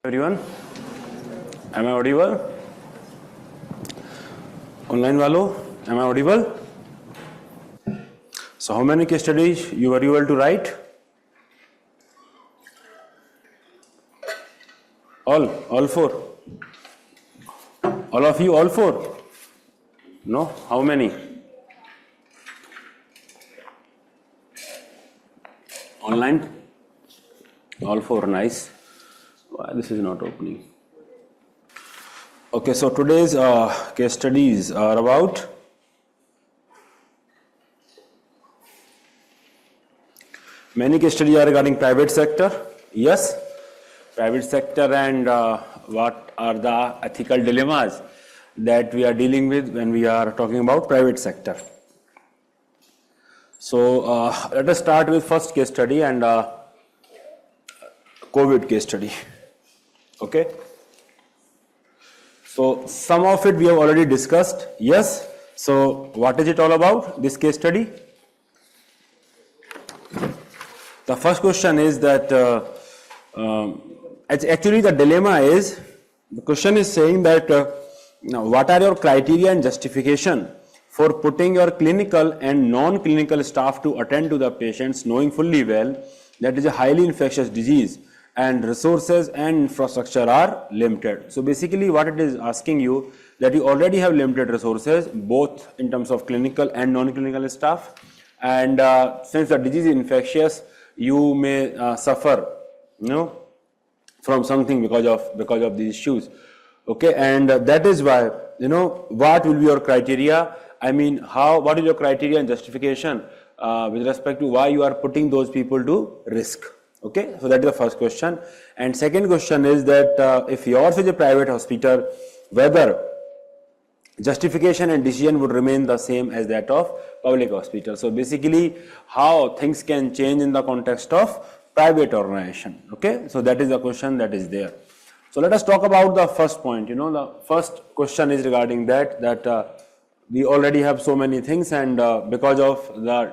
Everyone, am I audible? Online walo, am I audible? So how many case studies you were able to write? All four. All of you, all four? No, how many? Online? All four, nice. Why this is not opening? Okay, so today's case studies are about many case studies are regarding private sector. Yes, private sector and what are the ethical dilemmas that we are dealing with when we are talking about private sector. So let us start with first case study and COVID case study. Okay. So some of it we have already discussed. Yes. So what is it all about, this case study? The first question is that actually the dilemma is, the question is saying that what are your criteria and justification for putting your clinical and non-clinical staff to attend to the patients knowing fully well that it is a highly infectious disease and resources and infrastructure are limited. So basically what it is asking you, that you already have limited resources both in terms of clinical and non-clinical staff, and since the disease is infectious, you may suffer, from something because of these issues. Okay, and that is why, what will be your criteria? I mean, what is your criteria and justification with respect to why you are putting those people to risk? Okay, so that is the first question. And second question is that if yours is a private hospital, whether justification and decision would remain the same as that of public hospital. So basically how things can change in the context of private organization. Okay, so that is the question that is there. So let us talk about the first point. The first question is regarding that we already have so many things, and because of the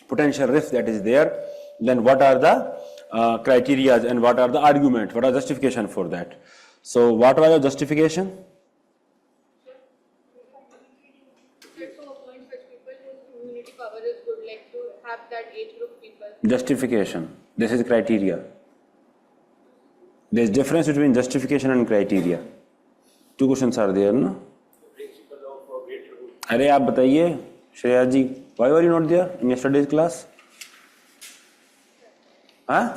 potential risk that is there, then what are the criteria and what are the arguments, what are the justification for that? So what was the justification? Justification. This is criteria. There is difference between justification and criteria. Two questions are there, no? अरे आप बताइए श्रेया जी, why were you not there in yesterday's class? Huh?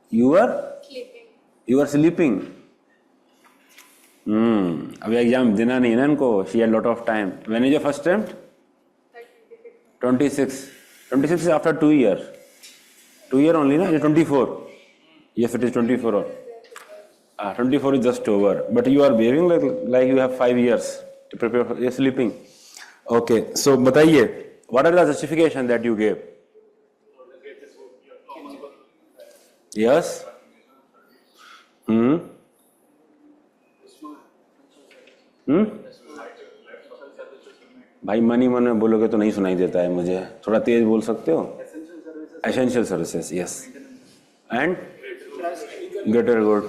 You were sleeping. अभी exam देना नहीं है ना इनको. She had lot of time. When is your first attempt? 26. 26 is after 2 years. 2 years only, no? 24. Yes, it is 24. 24 is just over. But you are behaving like you have 5 years to prepare for your sleeping. Okay, so बताइए, what are the justification that you gave? Yes. भाई money मन में बोलोगे तो नहीं सुनाई देता है मुझे, थोड़ा तेज बोल सकते हो? Essential services, yes. And greater good.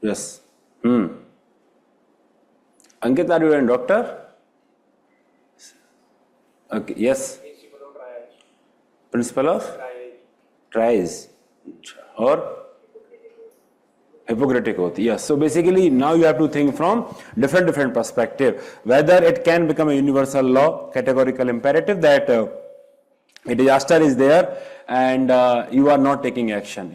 Yes. Ankit, are you a doctor? Okay. Yes. Principle of triage or Hippocratic oath. Yes. So basically now you have to think from different perspective, whether it can become a universal law, categorical imperative that a disaster is there and you are not taking action,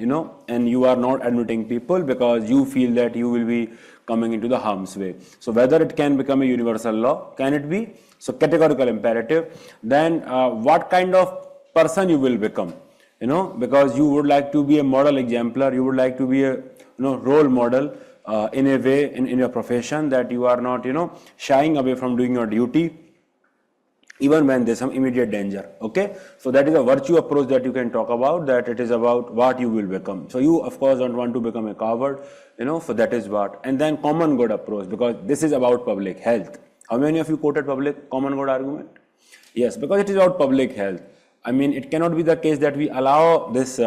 and you are not admitting people because you feel that you will be coming into the harm's way. So whether it can become a universal law, can it be? So categorical imperative. Then what kind of person you will become, because you would like to be a model exemplar, you would like to be a role model in a way in your profession, that you are not shying away from doing your duty even when there's some immediate danger. Okay, so that is a virtue approach that you can talk about, that it is about what you will become. So you of course don't want to become a coward, so that is what. And then common good approach, because this is about public health. How many of you quoted public common good argument? Yes, because it is about public health. I mean, it cannot be the case that we allow this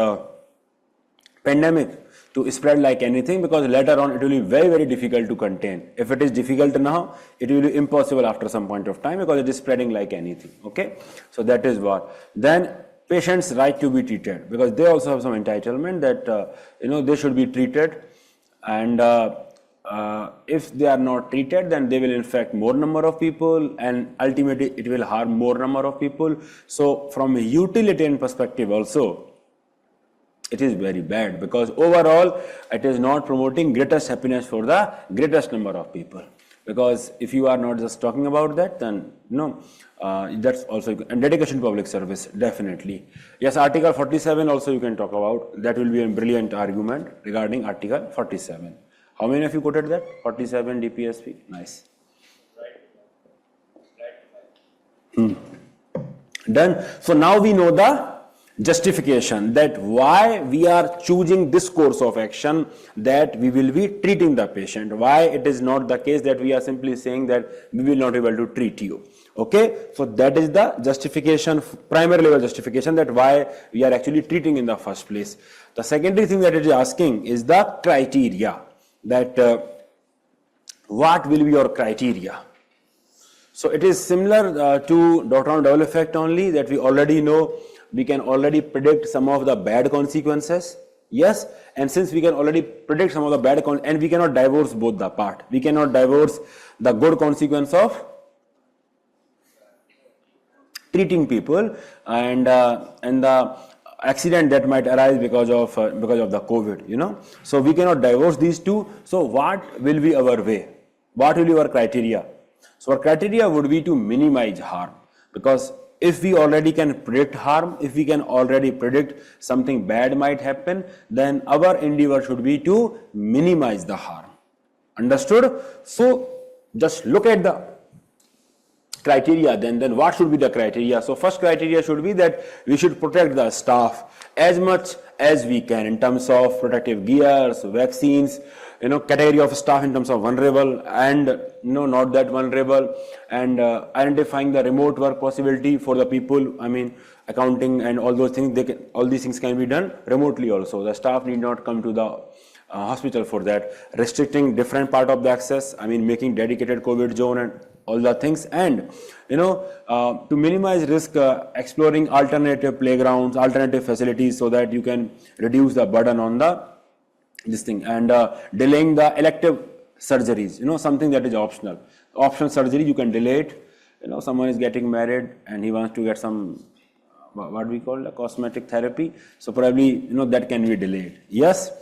pandemic to spread like anything, because later on it will be very, very difficult to contain. If it is difficult now, it will be impossible after some point of time, because it is spreading like anything. Okay, so that is what. Then patients' right to be treated, because they also have some entitlement that they should be treated, and if they are not treated, then they will infect more number of people, and ultimately it will harm more number of people. So from a utilitarian perspective also, it is very bad, because overall it is not promoting greatest happiness for the greatest number of people. Because if you are not just talking about that, then that's also, and dedication to public service, definitely. Yes, Article 47 also you can talk about. That will be a brilliant argument regarding Article 47. How many of you quoted that? 47 DPSP? Nice. Done. So now we know the justification, that why we are choosing this course of action, that we will be treating the patient. Why it is not the case that we are simply saying that we will not be able to treat you. Okay, so that is the justification, primary level justification, that why we are actually treating in the first place. The secondary thing that it is asking is the criteria, that what will be your criteria. So it is similar to doctrinal double effect only, that we already know, we can already predict some of the bad consequences. Yes, and since we can already predict some of the bad and we cannot divorce both the part. We cannot divorce the good consequence of treating people and the accident that might arise because of the COVID. So we cannot divorce these two. So what will be our way? What will be our criteria? So our criteria would be to minimize harm, because if we already can predict harm, if we can already predict something bad might happen, then our endeavor should be to minimize the harm. Understood? So just look at the criteria, then what should be the criteria? So first criteria should be that we should protect the staff as much as we can in terms of protective gears, vaccines, category of staff in terms of vulnerable and not that vulnerable, and identifying the remote work possibility for the people. I mean, accounting and all those things, all these things can be done remotely also. The staff need not come to the hospital for that. Restricting different part of the access, I mean, making dedicated COVID zone and all the things, and to minimize risk, exploring alternative playgrounds, alternative facilities, so that you can reduce the burden on this thing, and delaying the elective surgeries, something that is optional. Optional surgery, you can delay it. Someone is getting married and he wants to get some what we call a cosmetic therapy, so probably that can be delayed. Yes,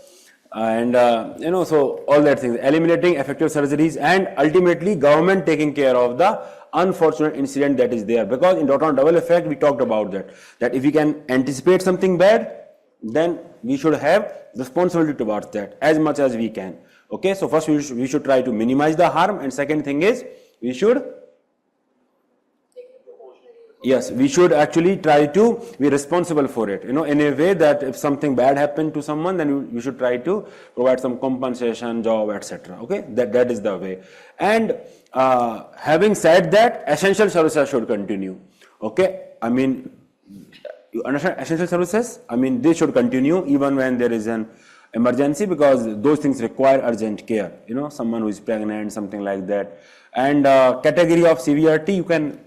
and so all that things, eliminating effective surgeries, and ultimately government taking care of the unfortunate incident that is there. Because in doctrinal double effect we talked about that if we can anticipate something bad, then we should have responsibility towards that as much as we can. Okay, so first we should try to minimize the harm, and second thing is we should actually try to be responsible for it, in a way that if something bad happened to someone, then we should try to provide some compensation, job, etc. Okay, that is the way. And having said that, essential services should continue. Okay, I mean, you understand essential services? I mean, they should continue even when there is an emergency, because those things require urgent care. Someone who is pregnant, something like that. And category of severity, you can,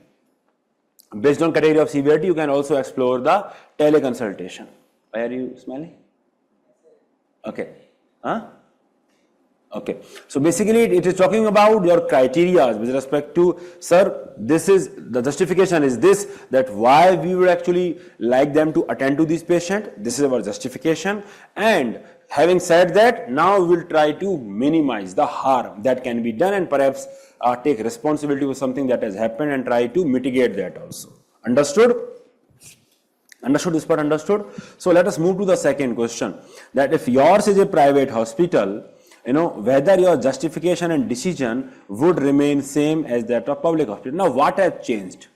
based on category of severity, you can also explore the teleconsultation. Why are you smiling? Okay. Okay. So basically it is talking about your criteria with respect to, sir, this is the justification is this, that why we would actually like them to attend to this patient. This is our justification. And having said that, now we will try to minimize the harm that can be done, and perhaps take responsibility for something that has happened and try to mitigate that also. Understood? Understood this part? Understood? So let us move to the second question, that if yours is a private hospital, whether your justification and decision would remain same as that of public hospital. Now what has changed?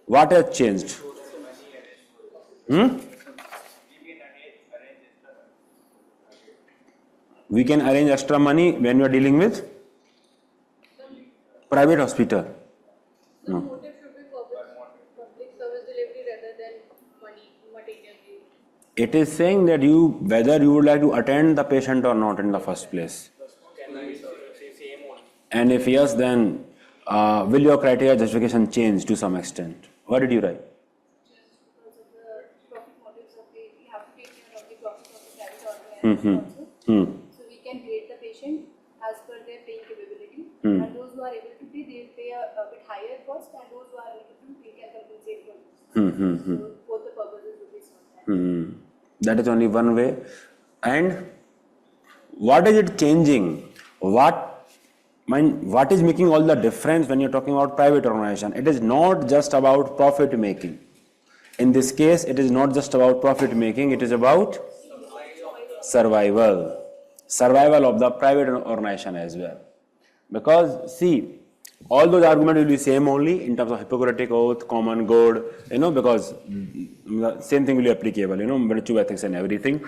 What has changed? We can arrange extra money when you are dealing with private hospital. The motive should be public service delivery rather than money materially. It is saying that whether you would like to attend the patient or not in the first place. And if yes, then will your criteria justification change to some extent? What did you write? So we can grade the patient as per their paying capability, and those who are able to pay, they will pay a bit higher cost, and those who are unable to pay can compensate for this. So both the purposes will be served. That is only one way. And what is it changing? What is making all the difference when you're talking about private organization? It is not just about profit making. In this case, it is not just about profit making, it is about survival of the private organization as well. Because see, all those arguments will be same only in terms of Hippocratic oath, common good, because the same thing will be applicable, virtue ethics and everything.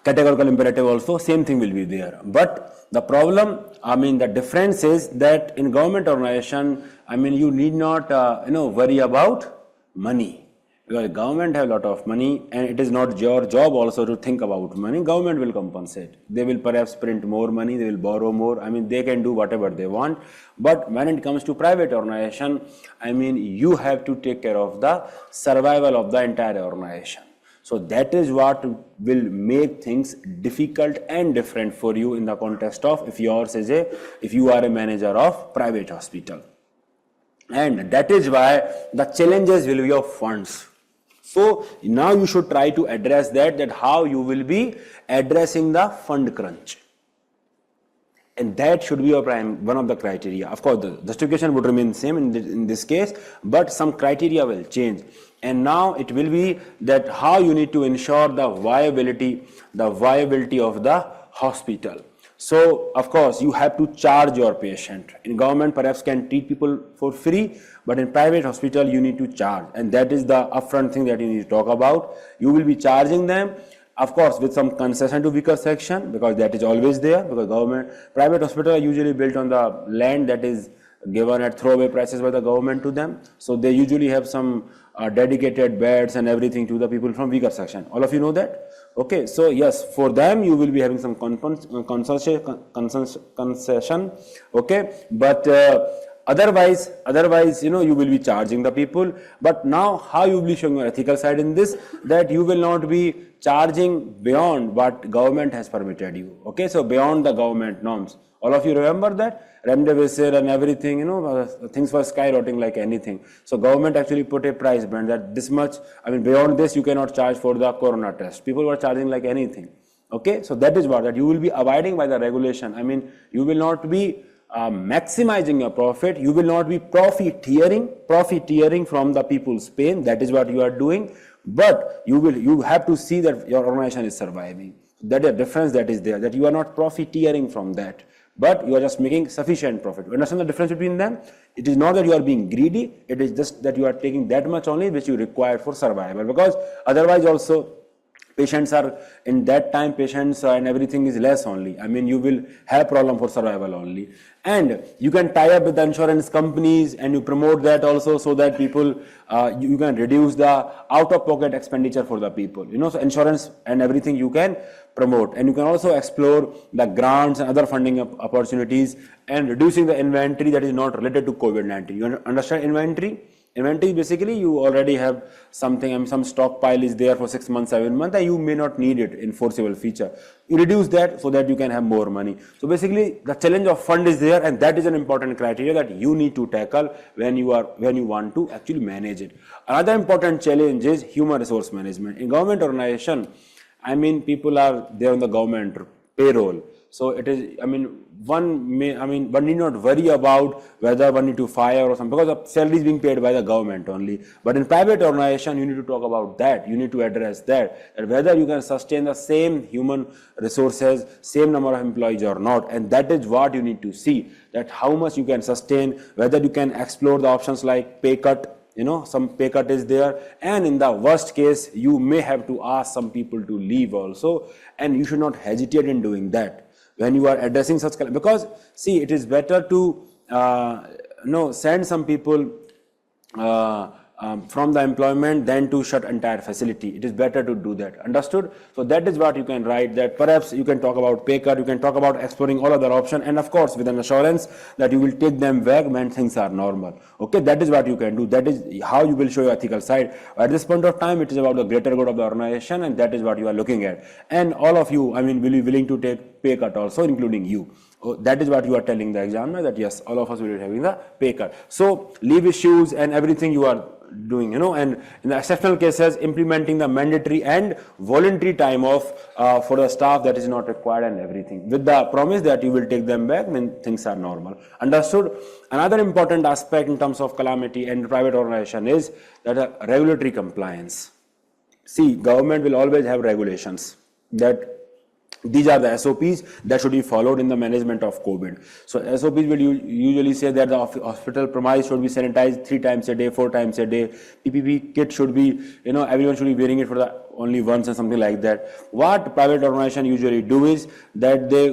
Categorical imperative also, same thing will be there. But the problem, the difference is that in government organization, you need not, worry about money. Because government have a lot of money, and it is not your job also to think about money. Government will compensate. They will perhaps print more money, they will borrow more. They can do whatever they want. But when it comes to private organization, you have to take care of the survival of the entire organization. So that is what will make things difficult and different for you in the context of if you are a manager of private hospital. And that is why the challenges will be of funds. So now you should try to address that how you will be addressing the fund crunch. And that should be one of the criteria. Of course, the justification would remain same in this case, but some criteria will change. And now it will be that how you need to ensure the viability of the hospital. So, of course, you have to charge your patient. In government, perhaps can treat people for free, but in private hospital, you need to charge. And that is the upfront thing that you need to talk about. You will be charging them, of course, with some concession to weaker section, because that is always there, because private hospital are usually built on the land that is given at throwaway prices by the government to them. So they usually have some dedicated beds and everything to the people from weaker section. All of you know that? Okay, so yes, for them you will be having some concession, okay, but otherwise, you will be charging the people. But now how you will be showing your ethical side in this, that you will not be charging beyond what government has permitted you, okay, so beyond the government norms. All of you remember that? Remdesivir and everything, things were skyrocketing like anything. So government actually put a price band that this much, beyond this you cannot charge for the corona test. People were charging like anything. Okay, so that is what, that you will be abiding by the regulation. You will not be maximizing your profit. You will not be profiteering from the people's pain. That is what you are doing. But you have to see that your organization is surviving. That is a difference that is there, that you are not profiteering from that, but you are just making sufficient profit. You understand the difference between them? It is not that you are being greedy, it is just that you are taking that much only which you require for survival, because otherwise also patients are, in that time patients and everything is less only. You will have problem for survival only. And you can tie up with the insurance companies and you promote that also, so that people, you can reduce the out-of-pocket expenditure for the people. So insurance and everything you can promote. And you can also explore the grants and other funding opportunities and reducing the inventory that is not related to COVID-19. You understand inventory? Inventory, basically you already have something, some stockpile is there for 6 months, 7 months, and you may not need it in foreseeable future. You reduce that so that you can have more money. So basically the challenge of fund is there, and that is an important criteria that you need to tackle when you want to actually manage it. Another important challenge is human resource management. In government organization, people are there on the government payroll. So it is, one need not worry about whether one need to fire or something, because the salary is being paid by the government only. But in private organization, you need to talk about that. You need to address that whether you can sustain the same human resources, same number of employees or not. And that is what you need to see, that how much you can sustain, whether you can explore the options like pay cut. Some pay cut is there, and in the worst case, you may have to ask some people to leave also, and you should not hesitate in doing that when you are addressing such, because see, it is better to send some people from the employment than to shut entire facility. It is better to do that. Understood? So that is what you can write, that perhaps you can talk about pay cut, you can talk about exploring all other options, and of course with an assurance that you will take them back when things are normal. Okay, that is what you can do. That is how you will show your ethical side. At this point of time, it is about the greater good of the organization, and that is what you are looking at. And all of you, I mean, will be willing to take pay cut also, including you. Oh, that is what you are telling the examiner, that yes, all of us will be having the pay cut. So leave issues and everything you are doing, and in the exceptional cases, implementing the mandatory and voluntary time off for the staff that is not required and everything, with the promise that you will take them back when things are normal. Understood? Another important aspect in terms of calamity and private organization is that regulatory compliance. See, government will always have regulations that these are the SOPs that should be followed in the management of COVID. So SOPs will usually say that the hospital premise should be sanitized 3 times a day, 4 times a day. PPE kit should be, everyone should be wearing it for the only once and something like that. What private organization usually do is that they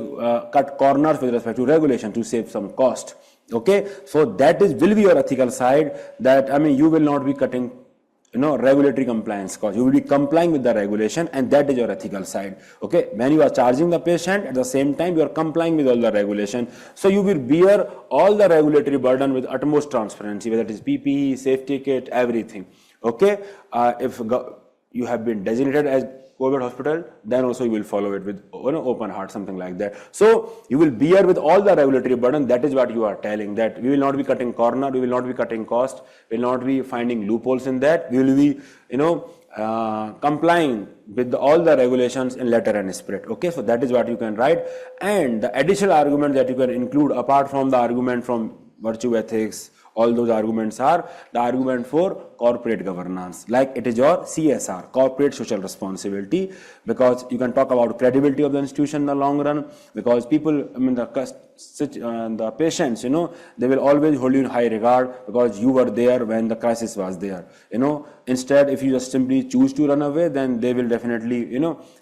cut corners with respect to regulation to save some cost. Okay, so that will be your ethical side. That you will not be cutting regulatory compliance cost. You will be complying with the regulation, and that is your ethical side. Okay, when you are charging the patient, at the same time you are complying with all the regulation. So you will bear all the regulatory burden with utmost transparency, whether it is PPE, safety kit, everything. Okay, if you have been designated as COVID hospital, then also you will follow it with open heart, something like that. So you will bear with all the regulatory burden. That is what you are telling, that we will not be cutting corner, we will not be cutting cost, we will not be finding loopholes in that. We will be, complying with all the regulations in letter and spirit. Okay, so that is what you can write. And the additional argument that you can include, apart from the argument from virtue ethics, all those arguments are the argument for corporate governance, like it is your CSR, corporate social responsibility, because you can talk about credibility of the institution in the long run, because people, the patients, they will always hold you in high regard because you were there when the crisis was there. Instead, if you just simply choose to run away, then they will definitely,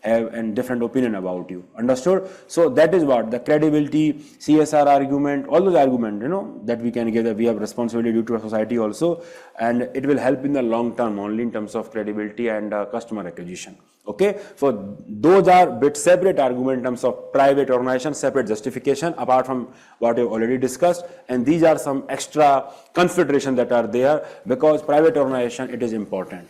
have a different opinion about you. Understood? So that is what the credibility, CSR argument, all those arguments, that we can give, that we have responsibility due to a society also, and it will help in the long term only in terms of credibility and customer acquisition. Okay, so those are bit separate argument in terms of private organization, separate justification apart from what we've already discussed, and these are some extra considerations that are there because private organization, it is important.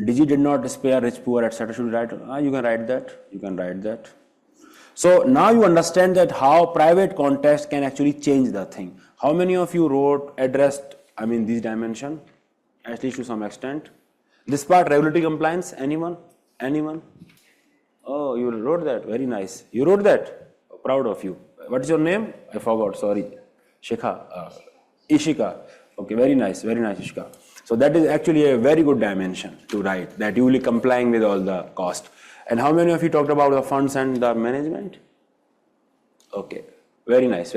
Digi did not spare rich, poor, etc. Should you write? You can write that. You can write that. So now you understand that how private context can actually change the thing. How many of you addressed these dimensions, at least to some extent? This part, regulatory compliance, anyone? Oh, you wrote that, very nice. You wrote that, proud of you. What is your name? I forgot, sorry. Ishika. Okay, very nice, Ishika. So that is actually a very good dimension to write, that you will be complying with all the cost. And how many of you talked about the funds and the management? Okay, very nice.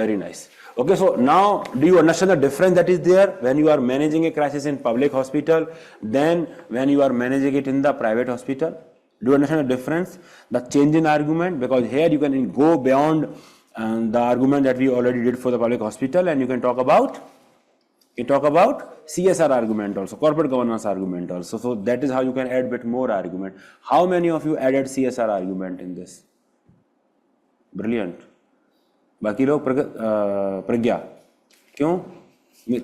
Okay, so now do you understand the difference that is there when you are managing a crisis in public hospital than when you are managing it in the private hospital? Do you understand the difference? The change in argument, because here you can go beyond the argument that we already did for the public hospital, and you can talk about CSR argument also, corporate governance argument also. So that is how you can add bit more argument. How many of you added CSR argument in this? Brilliant. बाकी लोग प्रज्ञा क्यों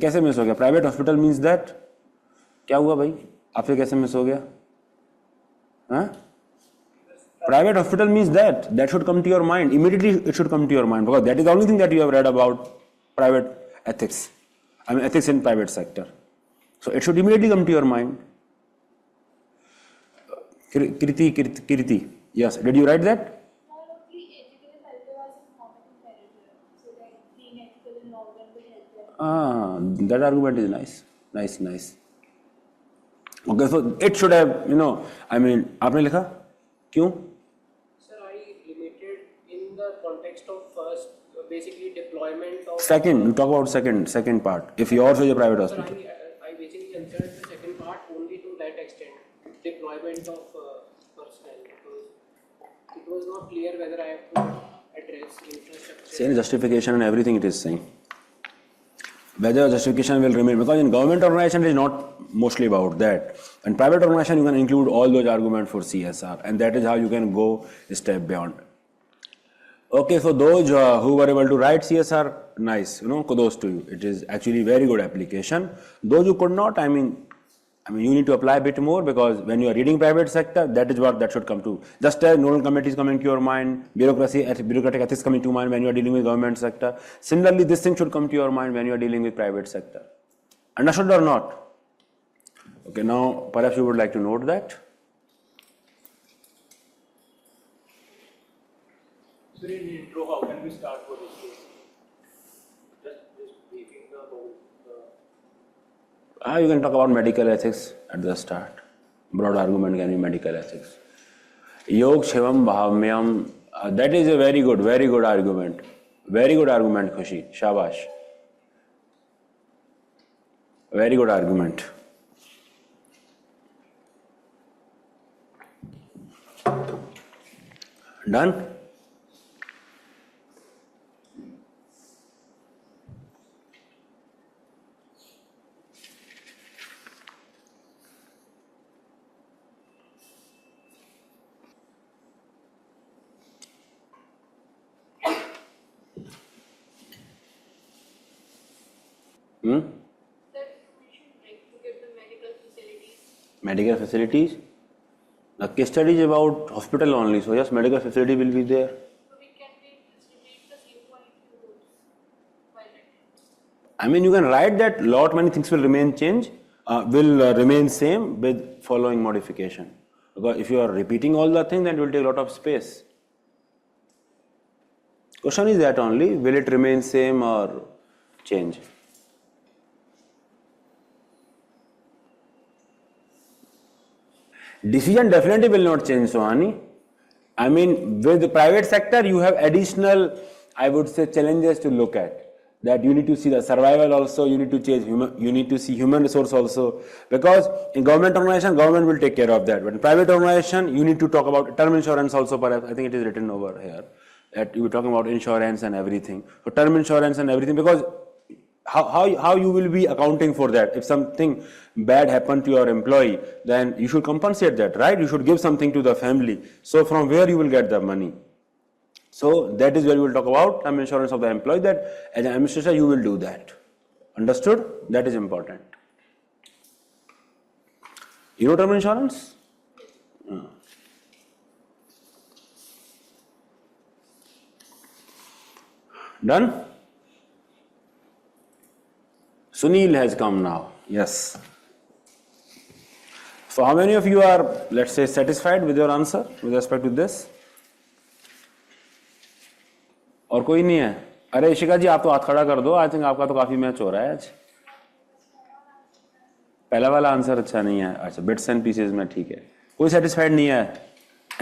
कैसे miss हो गया? Private hospital means that क्या हुआ भाई, आपसे कैसे मिस हो गया? Private hospital means that should come to your mind immediately. It should come to your mind because that is the only thing that you have read about private ethics. Ethics in private sector. So it should immediately come to your mind. Kirti, yes. Did you write that? That argument is nice. Okay, so it should have, आपने लिखा क्यों? Sir, I limited in the context of first, basically deployment of. Second, you talk about second part. If yours is a private hospital. Sir, I basically answered the second part only to that extent, deployment of personnel, because it was not clear whether I have to address infrastructure. Same justification and everything it is saying. whether justification will remain, because in government organization it is not mostly about that. In private organization you can include all those arguments for CSR, and that is how you can go a step beyond. Okay, so those who were able to write CSR, nice, kudos to you. It is actually very good application. Those who could not, I mean, you need to apply a bit more, because when you are reading private sector, that is what that should come to. Just as nodal committees coming to your mind, bureaucratic ethics coming to mind when you are dealing with government sector. Similarly, this thing should come to your mind when you are dealing with private sector. Understood or not? Okay, now perhaps you would like to note that. So in intro, how can we start for this case? Just briefing the whole. You can talk about medical ethics at the start. Broad argument can be medical ethics. Yog Shivam Bhavamyam, that is a very good argument. Very good argument, Khushi. Shabash. Very good argument. Done? That information, like to get the medical facilities. Medical facilities. The case study is about hospital only, so yes, medical facility will be there. So we can read the same quality rules while writing. I mean, you can write that lot many things will remain remain same with following modification. Because if you are repeating all the things, then it will take a lot of space. Question is that only, will it remain same or change? Decision definitely will not change, Sohani. I mean, with the private sector, you have additional, I would say, challenges to look at. That you need to see the survival also, you need to change you need to see human resource also. Because in government organization, government will take care of that. But in private organization, you need to talk about term insurance also, perhaps. I think it is written over here. That you were talking about insurance and everything. So term insurance and everything, because how you will be accounting for that? If something bad happened to your employee, then you should compensate that, right? You should give something to the family. So from where you will get the money? So that is where we will talk about term insurance of the employee, that as an administrator you will do that. Understood? That is important. You know term insurance? Done? Sunil has come now. Yes. So how many of you are, let's say, satisfied with your answer with respect to this? और कोई नहीं है? अरे इशिका जी आप तो हाथ खड़ा कर दो. आई थिंक आपका तो काफी मैच हो रहा है आज. पहला वाला आंसर अच्छा नहीं है. अच्छा, बिट्स एंड पीसेस में ठीक है. कोई सेटिस्फाइड नहीं है?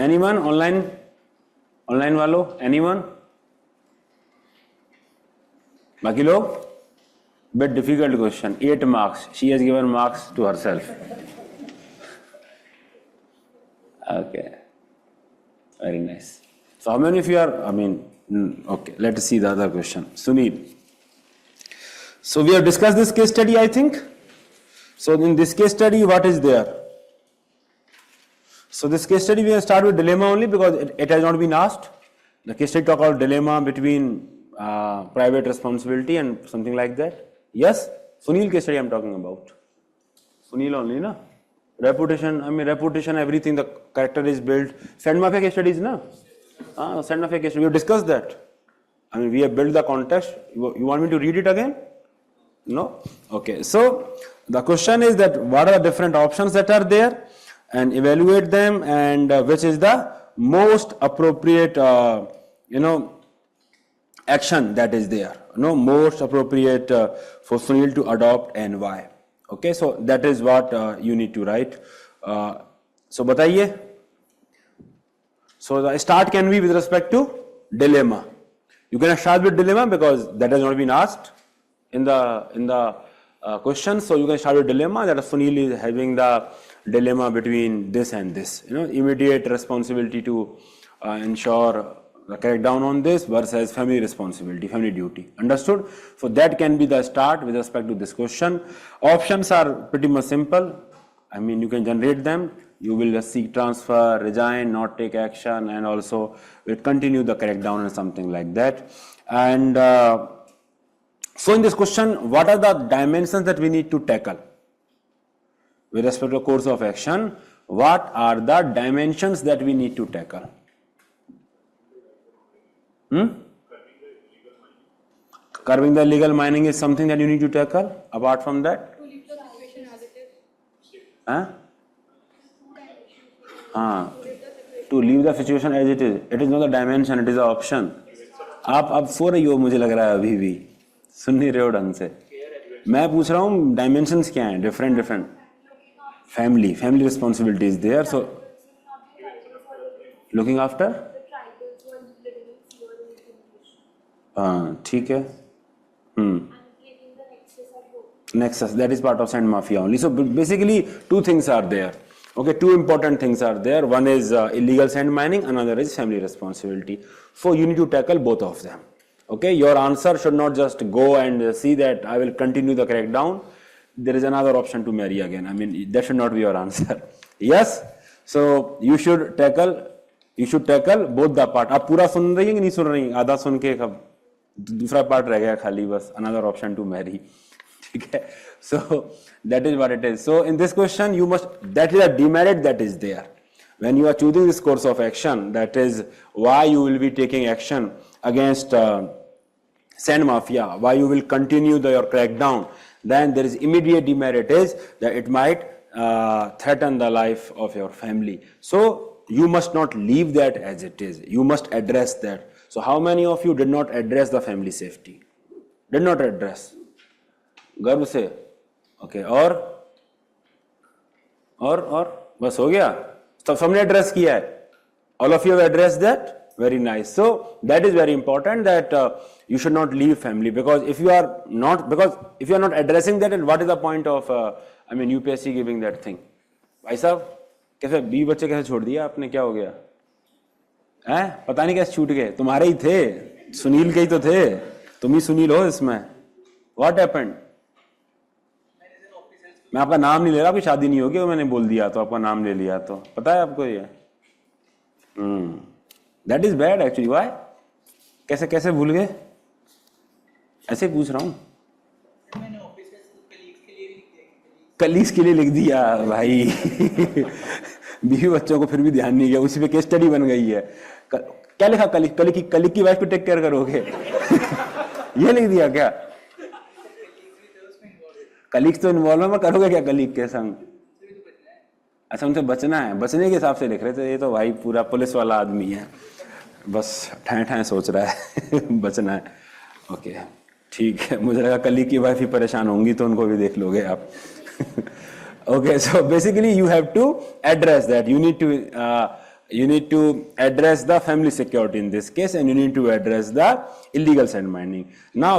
एनीवन? ऑनलाइन वालों? एनीवन? बाकी लोग? Bit difficult question. 8 marks. She has given marks to herself. Okay. Very nice. So how many of you are, okay, let us see the other question. Sunil. So we have discussed this case study, I think. So in this case study, what is there? So this case study, we have started with dilemma only because it has not been asked. The case study talk about dilemma between private responsibility and something like that. Yes, Sunil case study I am talking about. Sunil only, na? Reputation, reputation, everything, the character is built. Sand Mafia case studies, na? Sand Mafia case study, we have discussed that. We have built the context. You want me to read it again? No? Okay, so the question is that what are the different options that are there and evaluate them, and which is the most appropriate, action that is there. Most appropriate for Sunil to adopt and why. Okay, so that is what you need to write. So bataiye. So the start can be with respect to dilemma. You can start with dilemma because that has not been asked in the question. So you can start with dilemma, that Sunil is having the dilemma between this and this. Immediate responsibility to ensure the crackdown on this versus family responsibility, family duty. Understood? So that can be the start with respect to this question. Options are pretty much simple. I mean, you can generate them. You will just seek transfer, resign, not take action, and also will continue the crackdown and something like that. And so in this question, what are the dimensions that we need to tackle? With respect to course of action, what are the dimensions that we need to tackle? Curbing the illegal mining is something that you need to tackle. Apart from that, To leave the situation as it is. huh? To leave the situation as it is. It is not a dimension, it is an option. आप सो रही हो मुझे लग रहा है अभी भी सुन नहीं रहे हो ढंग से मैं पूछ रहा हूँ डायमेंशंस क्या हैं different family responsibility is there, so looking after The tribals who are living in fear and intimidation. ठीक है And creating the nexus at home. Nexus, that is part of sand mafia only. So basically two things are there. Okay, two important things are there. One is illegal sand mining, another is family responsibility. So you need to tackle both of them. Okay, your answer should not just go and see that I will continue the crackdown. There is another option to marry again. I mean, that should not be your answer. Yes, so you should tackle both the part. आप पूरा सुन रही हैं कि नहीं सुन रही हैं? आधा सुन के दूसरा पार्ट रह गया खाली बस. Another option to marry. ठीक है? So that is what it is. So in this question, you must, that is a demerit that is there. When you are choosing this course of action, that is why you will be taking action against sand mafia, why you will continue your crackdown, then there is immediate demerit is that it might threaten the life of your family. So you must not leave that as it is. You must address that. So how many of you did not address the family safety? Did not address. गर्व से okay और बस हो गया तो सबने address किया है all of you have address that very nice so that is very important that you should not leave family because if you are not addressing that, and what is the point of UPSC giving that thing? भाई साहब कैसे 20 बच्चे कैसे छोड़ दिया आपने, क्या हो गया हैं? पता नहीं कैसे छूट गए, तुम्हारे ही थे, सुनील के ही तो थे, तुम ही सुनील हो इसमें. What happened? मैं आपका नाम नहीं ले रहा, आपकी शादी नहीं होगी, मैंने बोल दिया तो आपका नाम ले लिया तो पता है आपको ये. That is bad actually. Why? कैसे कैसे भूल गए? ऐसे पूछ रहा हूँ. कलीग्स के लिए लिख दिया भाई. 20 बच्चों को फिर भी ध्यान नहीं गया, उसी पे केस स्टडी बन गई है. क्या लिखा? कलीग की वाइफ को टेक केयर करोगे? ये लिख दिया क्या? कलीग्स तो इन्वॉल्व है, मैं करोगे क्या कलीग के संग? अच्छा उनसे बचना है, बचने के हिसाब से लिख रहे थे. ये तो भाई पूरा पुलिस वाला आदमी है, बस ठाए सोच रहा है बचना है. ओके ठीक है, मुझे लगा कलीग की वाइफ ही परेशान होंगी तो उनको भी देख लोगे आप. Okay, so basically you have to address that. You need to address the family security in this case, and you need to address the illegal sand mining. Now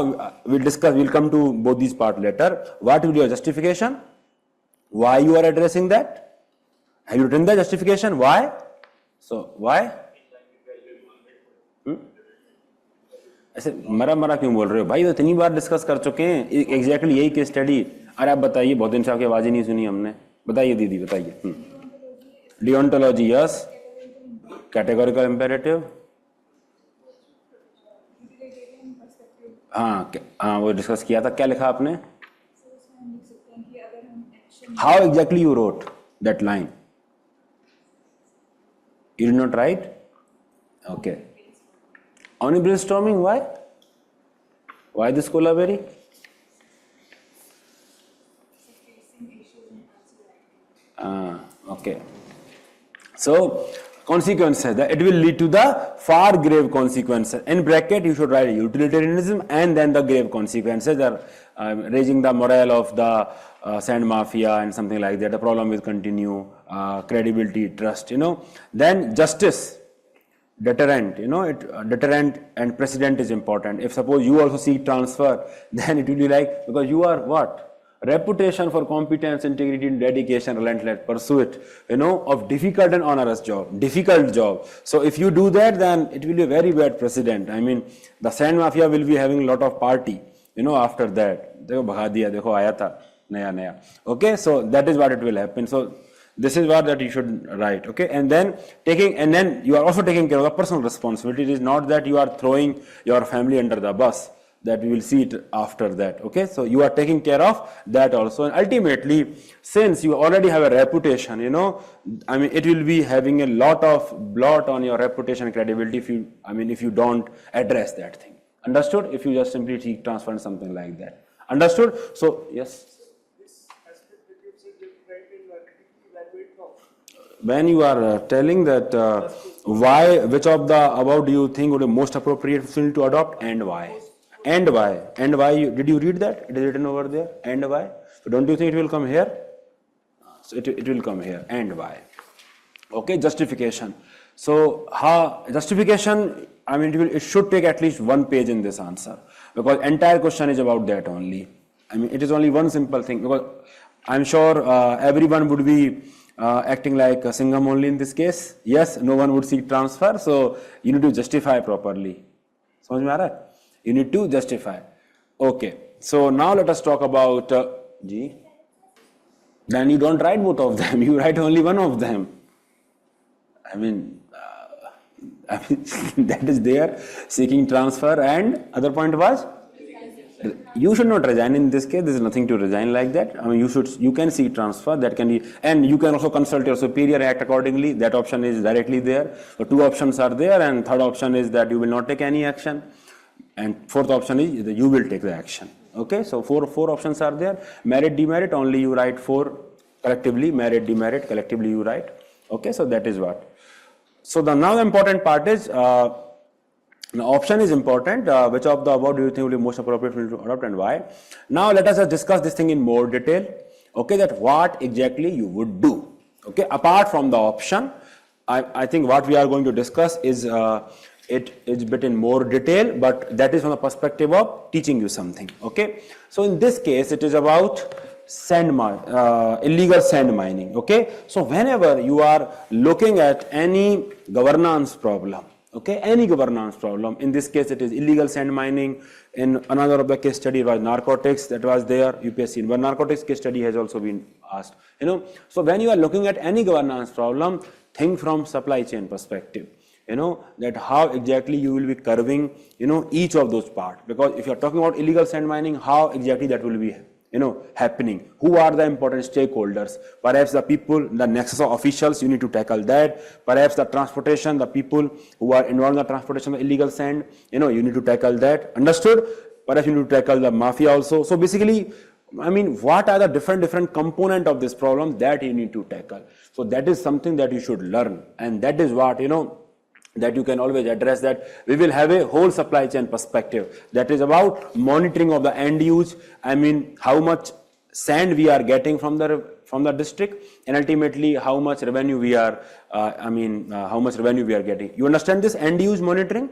we'll come to both these part later. What will be your justification? Why you are addressing that? Have you written the justification? Why? So why? ऐसे मरा क्यों बोल रहे हो भाई? तो इतनी बार discuss कर चुके हैं एग्जैक्टली यही केस स्टडी. अरे आप बताइए, बहुत दिन से आपकी आवाज ही नहीं सुनी हमने. बताइए दीदी बताइए. डिओन्टोलॉजी, यस. कैटेगोरिकल इम्पेरेटिव, हाँ वो डिस्कस किया था. क्या लिखा आपने? How exactly you wrote that line? You did not right? Okay. Only brainstorming. Why? Why this collaborating? Okay. So consequences, that it will lead to the far grave consequences. In bracket you should write utilitarianism and then the grave consequences are raising the morale of the sand mafia and something like that. The problem will continue, credibility, trust, Then justice, deterrent, deterrent and precedent is important. If suppose you also seek transfer, then it will be like, because you are what? reputation for competence, integrity, dedication, relentless pursuit, of difficult and onerous difficult job. So if you do that, then it will be a very bad precedent. I mean, the sand mafia will be having a lot of party, after that. Dekho bhaga diya, dekho aaya tha, naya. Okay, so that is what it will happen. So this is what that you should write. Okay, and then you are also taking care of the personal responsibility. It is not that you are throwing your family under the bus. That we will see it after that. Okay, so you are taking care of that also, and ultimately, since you already have a reputation, I mean, it will be having a lot of blot on your reputation and credibility if you don't address that thing. Understood? If you just simply seek transfer and something like that. Understood? So yes. This aspect that you said you try to critically evaluate now. When you are telling that which of the above do you think would be most appropriate to adopt and why? And why? And why? Did you read that? It is written over there. And why? So don't you think it will come here? So it will come here. And why? Okay, justification. So justification, I mean, it should take at least 1 page in this answer, because entire question is about that only. I mean, it is only one simple thing, because I'm sure everyone would be acting like a Singham only in this case. Yes, no one would seek transfer, so you need to justify properly. समझ में आ रहा है? You need to justify. Okay, so now let us talk about G. Then you don't write both of them, you write only one of them. I mean, that is there, seeking transfer, and other point was? You should not resign in this case. There is nothing to resign like that. I mean, you can seek transfer, that can be, and you can also consult your superior, act accordingly. That option is directly there. So 2 options are there, and third option is that you will not take any action. And fourth option is that you will take the action. Okay, so four options are there. Merit, demerit, only you write 4 collectively. Merit, demerit, collectively you write. Okay, so that is what. So now the important part is, the option is important. Which of the above do you think will be most appropriate to adopt and why? Now let us just discuss this thing in more detail. Okay, that what exactly you would do. Okay, apart from the option, I think what we are going to discuss is it is a bit in more detail, but that is from the perspective of teaching you something. Okay, so in this case it is about illegal sand mining. Okay, so whenever you are looking at any governance problem, okay, any governance problem, in this case it is illegal sand mining. In another of the case study was narcotics, that was there, UPSC. But narcotics case study has also been asked. So when you are looking at any governance problem, think from supply chain perspective. That how exactly you will be curving, each of those parts. Because if you are talking about illegal sand mining, how exactly that will be, happening. Who are the important stakeholders? Perhaps the people, the nexus of officials, you need to tackle that. Perhaps the transportation, the people who are involved in the transportation of illegal sand, you need to tackle that. Understood? Perhaps you need to tackle the mafia also. So basically, I mean, what are the different components of this problem that you need to tackle? So that is something that you should learn. And that is what, that you can always address that. We will have a whole supply chain perspective that is about monitoring of the end use. I mean, how much sand we are getting from the district, and ultimately how much revenue we are, how much revenue we are getting. You understand this end use monitoring?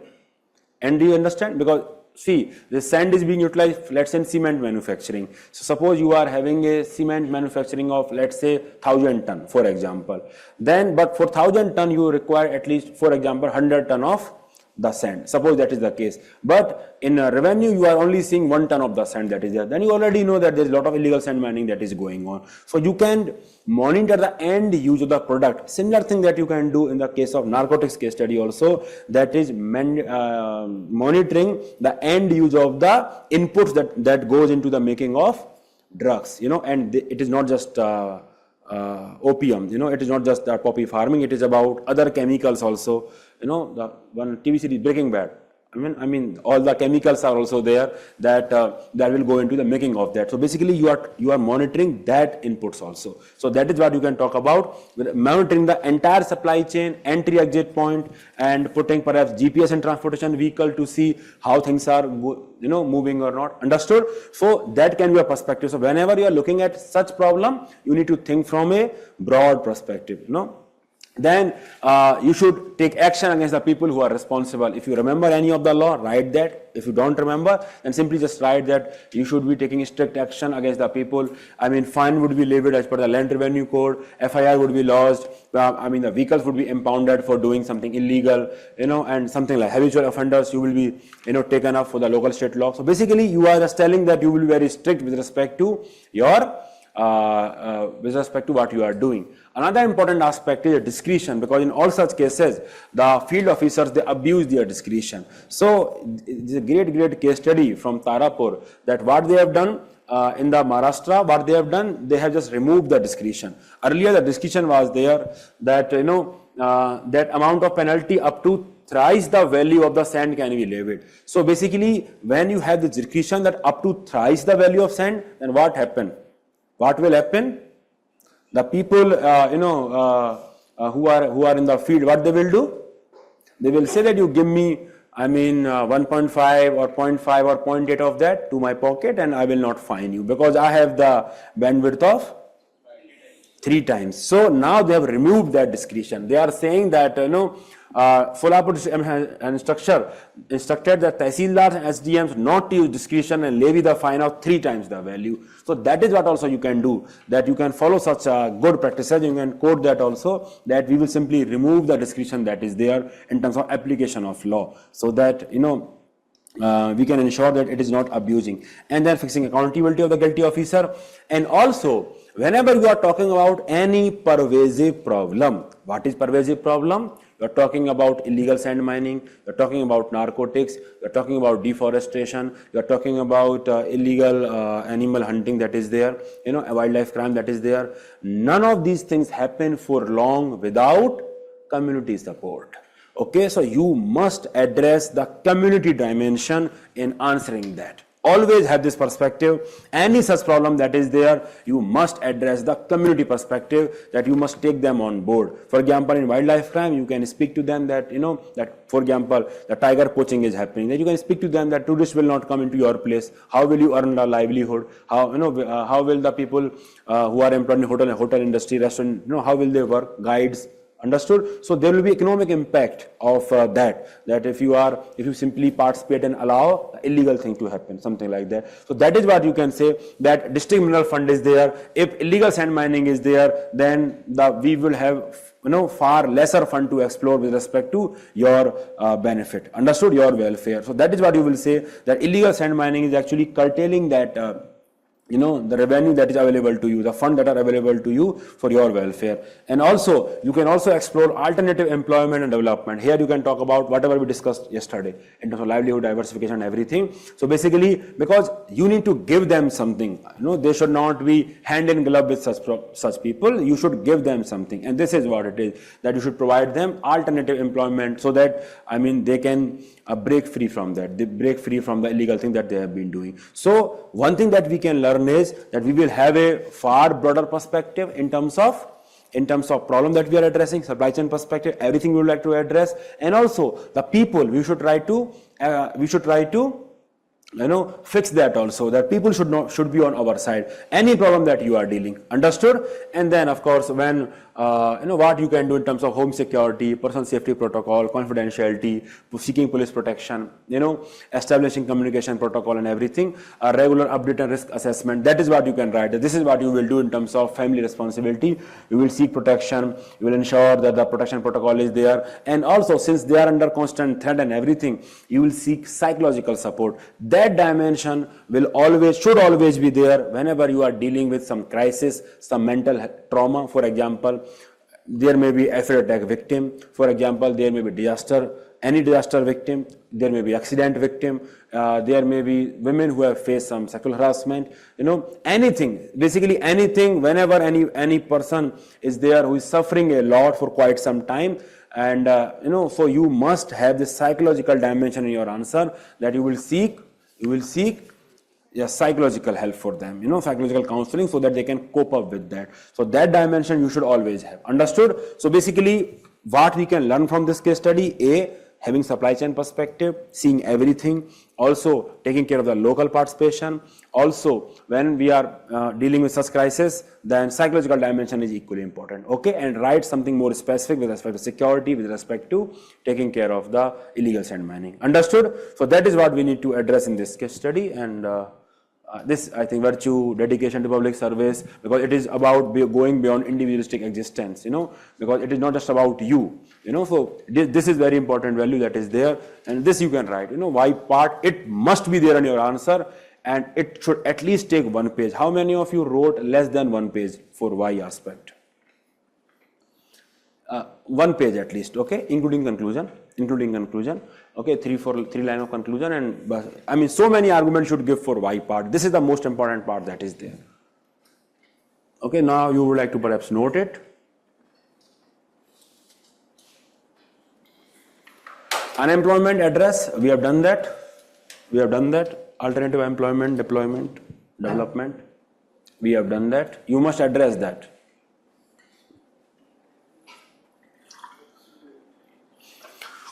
And do you understand? Because see, the sand is being utilized, let's say, in cement manufacturing. So suppose you are having a cement manufacturing of, let's say, 1,000 ton, for example. Then, but for 1,000 ton, you require at least, for example, 100 ton of the sand. Suppose that is the case. But in revenue, you are only seeing 1 ton of the sand that is there. Then you already know that there is a lot of illegal sand mining that is going on. So you can monitor the end use of the product. Similar thing that you can do in the case of narcotics case study also, that is monitoring the end use of the inputs that goes into the making of drugs. And it is not just opium, it is not just the poppy farming, it is about other chemicals also. The one TV series Breaking Bad, I mean, all the chemicals are also there that will go into the making of that. So basically, you are monitoring that inputs also. So that is what you can talk about, monitoring the entire supply chain, entry exit point, and putting perhaps GPS and transportation vehicle to see how things are moving or not. Understood? So that can be a perspective. So whenever you are looking at such problem, you need to think from a broad perspective. then you should take action against the people who are responsible. If you remember any of the law, write that. If you don't remember, then simply just write that you should be taking strict action against the people. I mean, fine would be levied as per the Land Revenue Code, FIR would be lodged, I mean, the vehicles would be impounded for doing something illegal, and something like habitual offenders, you will be, taken up for the local state law. So basically, you are just telling that you will be very strict with respect to your with respect to what you are doing. Another important aspect is discretion, because in all such cases, the field officers, they abuse their discretion. So it's a great case study from Tarapur that what they have done in the Maharashtra, what they have done, they have just removed the discretion. Earlier, the discretion was there that, that amount of penalty up to thrice the value of the sand can be levied. So basically, when you have the discretion that up to thrice the value of sand, then what happened? What will happen? The people, who are in the field, what they will do? They will say that you give me, 1.5 or 0.5 or 0.8 of that to my pocket, and I will not fine you because I have the bandwidth of 3 times. So now they have removed that discretion. They are saying that, Solapur instructed the Tehsildars and SDMs not to use discretion and levy the fine of 3 times the value. So that is what also you can do, that you can follow such good practices. You can quote that also, that we will simply remove the discretion that is there in terms of application of law, so that, we can ensure that it is not abusing. And then fixing accountability of the guilty officer. And also, whenever you are talking about any pervasive problem, what is pervasive problem? You are talking about illegal sand mining, you are talking about narcotics, you are talking about deforestation, you are talking about illegal animal hunting that is there, a wildlife crime that is there. None of these things happen for long without community support. Okay, so you must address the community dimension in answering that. Always have this perspective. Any such problem that is there, you must address the community perspective, that you must take them on board. For example, in wildlife crime, you can speak to them that, that for example, the tiger poaching is happening. Then you can speak to them that tourists will not come into your place. How will you earn a livelihood? How, how will the people who are employed in hotel industry, restaurant, how will they work? Guides. Understood? So there will be economic impact of that if you simply participate and allow illegal thing to happen, something like that. So that is what you can say, that district mineral fund is there. If illegal sand mining is there, then we will have far lesser fund to explore with respect to your benefit. Understood? Your welfare. So that is what you will say, that illegal sand mining is actually curtailing that the revenue that is available to you, the funds that are available to you for your welfare. And also, you can also explore alternative employment and development. Here you can talk about whatever we discussed yesterday in terms of livelihood, diversification and everything. So basically, because you need to give them something, they should not be hand in glove with such people. You should give them something. And this is what it is, that you should provide them alternative employment, so that, they can break free from that. They break free from the illegal thing that they have been doing. So one thing that we can learn is that we will have a far broader perspective in terms of problem that we are addressing, supply chain perspective, everything we would like to address. And also the people, we should try to fix that also, that people should be on our side, any problem that you are dealing. Understood? And then of course, when what you can do in terms of home security, personal safety protocol, confidentiality, seeking police protection, establishing communication protocol and everything, a regular update and risk assessment. That is what you can write. This is what you will do in terms of family responsibility. You will seek protection. You will ensure that the protection protocol is there. And also, since they are under constant threat and everything, you will seek psychological support. That dimension should always be there whenever you are dealing with some crisis, some mental trauma. For example, there may be acid attack victim. For example, there may be any disaster victim. There may be accident victim. There may be women who have faced some sexual harassment. Anything, basically anything. Whenever any person is there who is suffering a lot for quite some time, and so you must have this psychological dimension in your answer, that you will seek psychological help for them, psychological counseling, so that they can cope up with that. So that dimension you should always have. Understood? So basically, what we can learn from this case study, having supply chain perspective, seeing everything, also taking care of the local participation. Also, when we are dealing with such crisis, then psychological dimension is equally important. Okay, and write something more specific with respect to security, with respect to taking care of the illegal sand mining. Understood? So that is what we need to address in this case study, and this, I think, virtue, dedication to public service, because it is about going beyond individualistic existence, because it is not just about you, so this is very important value that is there, and this you can write, why part, it must be there in your answer, and it should at least take 1 page. How many of you wrote less than 1 page for why aspect? 1 page at least, okay, including conclusion, okay, 3 line of conclusion, and I mean, so many arguments should give for why part. This is the most important part that is there. Okay, now you would like to perhaps note it. Unemployment address, we have done that. Alternative employment, deployment, development, we have done that. You must address that.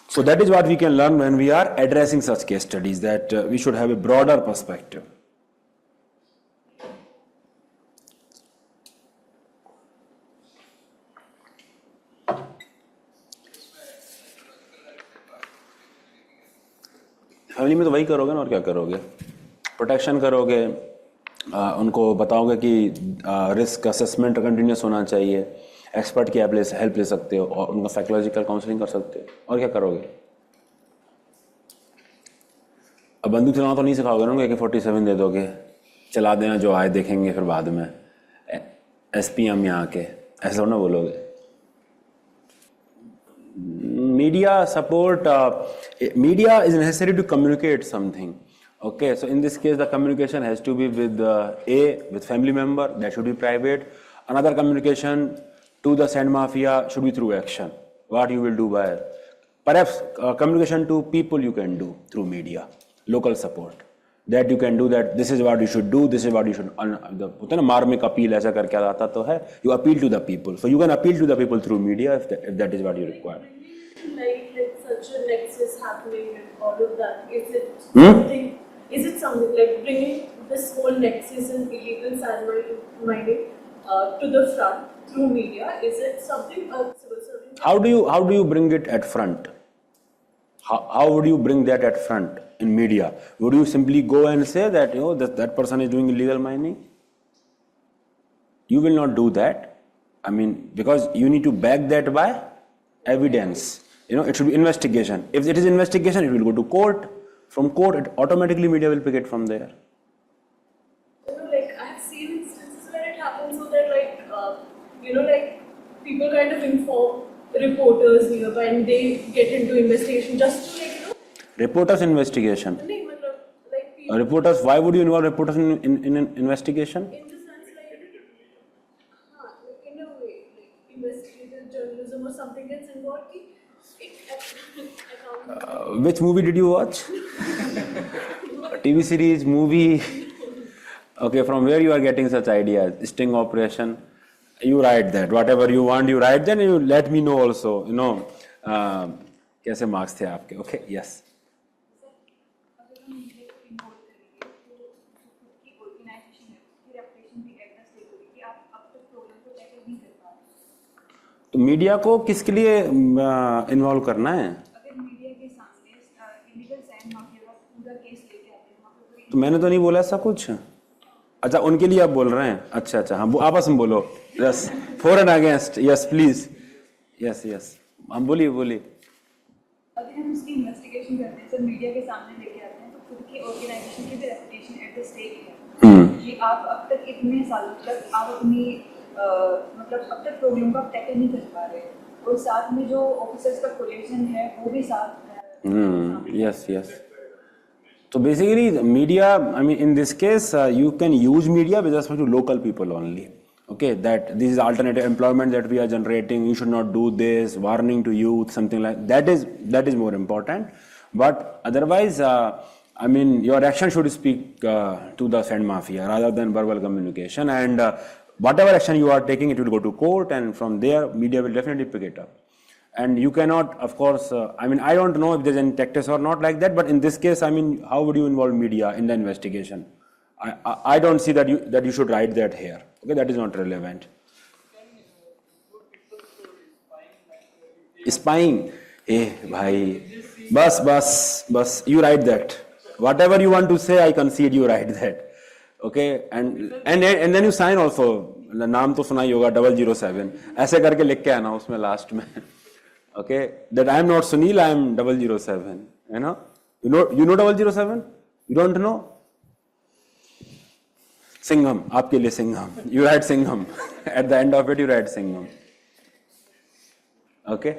So that is what we can learn when we are addressing such case studies, that we should have a broader perspective. Family में तो वही करोगे ना, और क्या करोगे? Protection करोगे, उनको बताओगे कि रिस्क असेसमेंट कंटिन्यूस होना चाहिए, एक्सपर्ट की हेल्प ले सकते हो, और उनका साइकोलॉजिकल काउंसलिंग कर सकते हो, और क्या करोगे? अब बंदूक चलाना तो नहीं सिखाओगे ना, AK-47 दे दोगे, चला देना, जो आए देखेंगे फिर बाद में, SPM यहाँ के, ऐसा ना बोलोगे. Media support, media is necessary to communicate something. Okay, so in this case the communication has to be with with family member, that should be private. Another communication to the sand mafia should be through action. What you will do by, perhaps communication to people you can do through media, local support. That you can do, that this is what you should do, this is what you should, होता है ना मार्मिक appeal ऐसा करके आता तो है, you appeal to the people. So you can appeal to the people through media if that is what you require. Like such a nexus happening and all of that, is it something, like bringing this whole nexus in illegal sand mining to the front through media, is it something a civil servant? How do you bring it at front? How would you bring that at front in media? Would you simply go and say that that person is doing illegal mining? You will not do that. I mean, because you need to back that by evidence. It should be investigation. If it is investigation, it will go to court. From court, automatically media will pick it from there. Like I've seen instances where it happens so that like people kind of inform reporters nearby and they get into investigation just to Reporters investigation. like people, Reporters, why would you involve reporters in an investigation? in the sense like in a way, like investigative journalism or something gets involved. Which movie did you watch? TV series, movie? Okay, from where you are getting such ideas? Sting operation? You write that. Whatever you want, you write. Then you let me know also. कैसे marks थे आपके? Okay, yes. तो media को किसके लिए involve करना है? अगर मीडिया के सामने इलीगल सैंड माफिया का पूरा केस लेके आते हैं, वहाँ पे तो मैंने तो नहीं बोला ऐसा कुछ. अच्छा, उनके लिए आप बोल रहे हैं. अच्छा, हाँ, आपस में बोलो. Yes, for and against. Yes please. Yes, हम बोलिए. अगर हम उसकी इन्वेस्टिगेशन करते हैं, सब मीडिया के सामने लेके आते हैं, तो खुद की ऑर्गेनाइजेशन की भी रेपुटेशन एट द स्टेक है कि आप अब तक इतने सालों तक आप अपनी मतलब अब तक प्रॉब्लम को आप टैकल नहीं कर पा रहे, और साथ में जो ऑफिसर्स का कोलिशन है वो भी साथ Yes. So basically, the media, I mean, in this case, you can use media with respect to local people only. Okay, that this is alternative employment that we are generating. You should not do this. Warning to youth, something like that is more important. But otherwise, I mean, your action should speak to the sand mafia rather than verbal communication. And whatever action you are taking, it will go to court, and from there, media will definitely pick it up. And you cannot, of course, I mean, I don't know if there's any tech test or not like that, but in this case, I mean, how would you involve media in the investigation? I don't see that you should write that here. Okay, that is not relevant. Spying, bhai, bus, you write that. Whatever you want to say, I concede you write that. Okay, and then you sign also. नाम तो सुना ही होगा 007. ऐसे करके लिख के आना उसमें लास्ट में. Okay, that I am not Sunil, I am 007. You know 007? You don't know? Singham, आपके लिए Singham. You write Singham. At the end of it, you write Singham. Okay.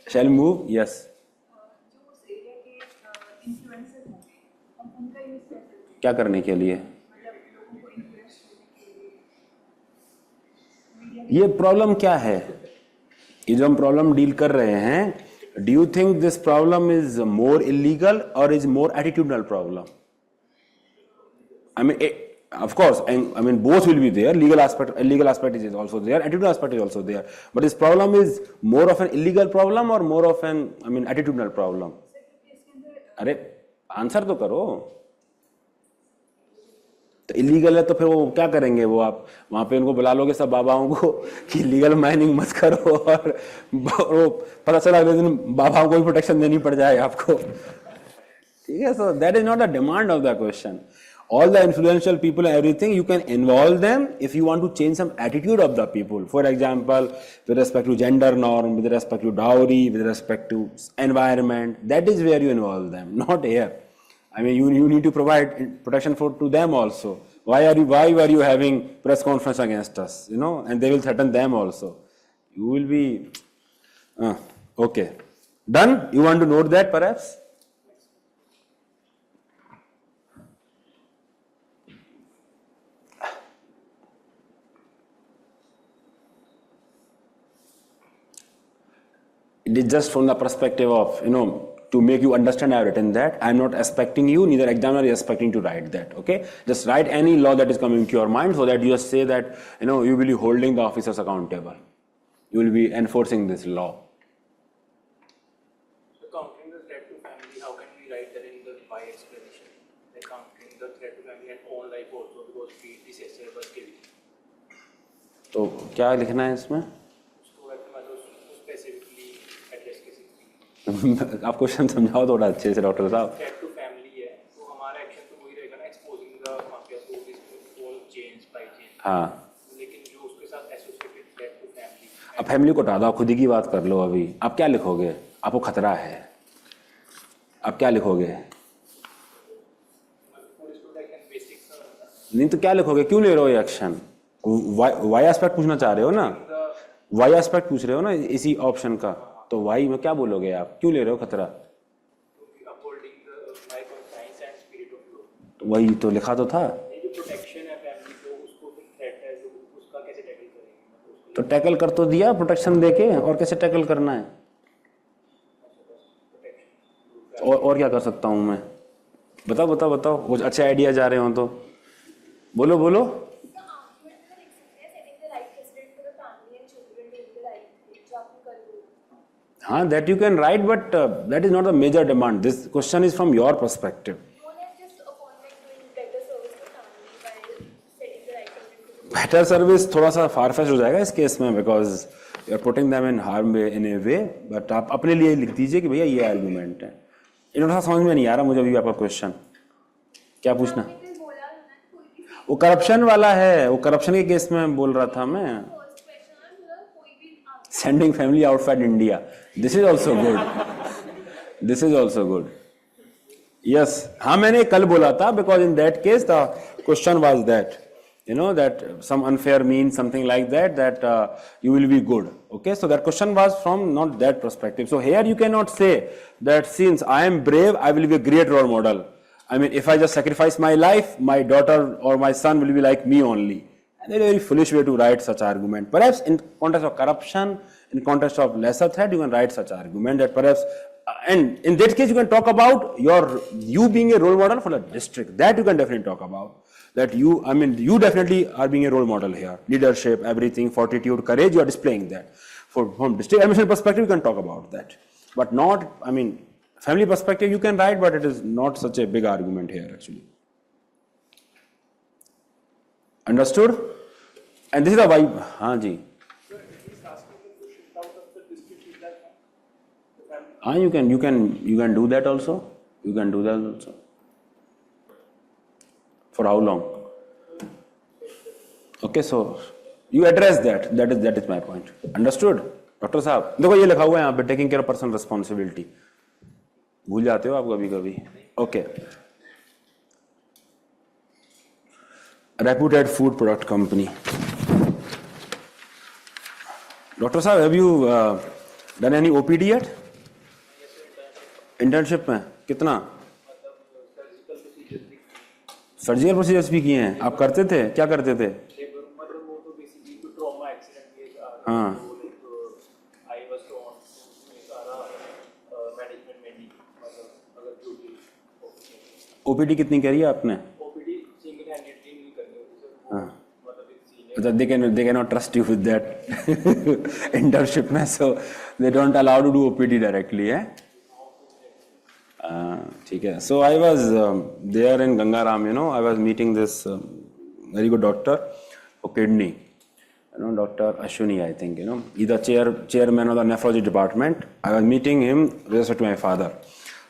Shall we move? Yes. जो उस area के influencer होंगे, हम उनका use कैसे करें? क्या करने के लिए? मतलब लोगों को इन्फ्लुएंस करने के लिए ये प्रॉब्लम क्या है? ये जो हम प्रॉब्लम डील कर रहे हैं, do you think this problem is more illegal or is more attitudinal problem? I mean, of course, I mean both will be there. Legal aspect, illegal aspect is also there. Attitudinal aspect is also there. But this problem is more of an illegal problem or more of an, I mean, attitudinal problem? अरे answer तो करो. तो illegal है तो फिर वो क्या करेंगे? वो आप वहां पे उनको बुला लोगे सब बाबाओं को कि लीगल माइनिंग मत करो, और वो पता चला अगले दिन बाबाओं को भी प्रोटेक्शन देनी पड़ जाए आपको. ठीक है. So that is not the demand of the question. All the influential people and everything, you can involve them if you want to change some attitude of the people. For example, with respect to gender norm, with respect to dowry, with respect to environment, that is where you involve them, not here. I mean, you need to provide protection to them also. Why were you having press conference against us? You know, and they will threaten them also. You will be okay. Done? You want to note that perhaps? It is just from the perspective of, to make you understand, I have written that. I am not expecting you, neither examiner is expecting to write that, okay? Just write any law that is coming to your mind so that you just say that, you will be holding the officers accountable. You will be enforcing this law. So countering the threat to family, how can we write that in the by explanation? Like countering the threat to family and own life also because the dissessor was killed. तो क्या लिखना है इसमें? आप question समझाओ थोड़ा अच्छे से डॉक्टर साहब. थ्रेट टू फैमिली है तो हमारा एक्शन तो वही रहेगा ना, exposing the mafia to this whole chain supply chain. हाँ. लेकिन जो उसके साथ एसोसिएटेड थ्रेट टू फैमिली. अब फैमिली को हटा दो, खुद ही की बात कर लो. अभी आप क्या लिखोगे? आपको खतरा है, आप क्या लिखोगे? नहीं तो क्या लिखोगे? क्यों ले रहे हो ये एक्शन? वाई एस्पेक्ट पूछना चाह रहे हो ना? वाई एस्पेक्ट पूछ रहे हो ना इसी ऑप्शन का, तो वाई में क्या बोलोगे आप? क्यों ले रहे हो खतरा? तो वही तो लिखा तो था. तो टैकल कर तो दिया प्रोटेक्शन देके, और कैसे टैकल करना है? और क्या कर सकता हूं मैं? बताओ कुछ अच्छे आइडिया जा रहे हो तो बोलो. हाँ, that you can write, but that is not the major demand. This question is from your perspective. Better service थोड़ा सा far-fetched हो जाएगा इस केस में, because you are putting them in harm way in a way. But आप अपने लिए लिख दीजिए कि भैया ये आर्गुमेंट है. इन्होंने समझ में नहीं आ रहा मुझे अभी आपका क्वेश्चन क्या पूछना. वो करप्शन वाला है, वो करप्शन के केस में बोल रहा था मैं. Sending family outside India. This is also good. Yes. हाँ, मैंने कल बोला था, because in that case the question was that, that some unfair means something like that you will be good. Okay, so that question was from not that perspective. So here you cannot say that since I am brave, I will be a great role model. I mean, if I just sacrifice my life, my daughter or my son will be like me only. And a very foolish way to write such argument. Perhaps in context of corruption, in context of lesser threat, you can write such argument that perhaps, and in that case you can talk about you being a role model for the district. That you can definitely talk about. That you definitely are being a role model here. Leadership, everything, fortitude, courage, you are displaying that. from district admission perspective, you can talk about that. But not, I mean, family perspective, you can write, but it is not such a big argument here actually. Understood? And this is the why. हाँ जी. Sir, he's asking them to shift out of the district feedback form. The family. You can do that also. You can do that also. For how long? Okay, so you address that. That is my point. Understood? Doctor साहब देखो ये लिखा हुआ है यहाँ पे taking care of personal responsibility. भूल जाते हो आप कभी कभी. Okay. Reputed food product company. Doctor साहब, have you done any OPD yet? Internship में कितना? सर्जिकल प्रोसीजर्स भी किए हैं. आप करते थे? क्या करते थे? मतलब वो तो बेसिकली कोई ट्रॉमा एक्सीडेंट के हाँ. आई वाज थ्रोन सारा मैनेजमेंट में ही मतलब अगर ड्यूटी OPD कितनी करी है आपने? ओपीडी सिंगल हैंडेडली नहीं करनी होती सर. हाँ. मतलब एक senior They cannot trust you with that internship में, so they don't allow to do OPD directly, eh? ठीक है. So I was there in Gangaram, you know, I was meeting this very good doctor for kidney, you know, Dr. Ashwini, I think, you know, he's the chairman of the nephrology department. I was meeting him with respect to my father.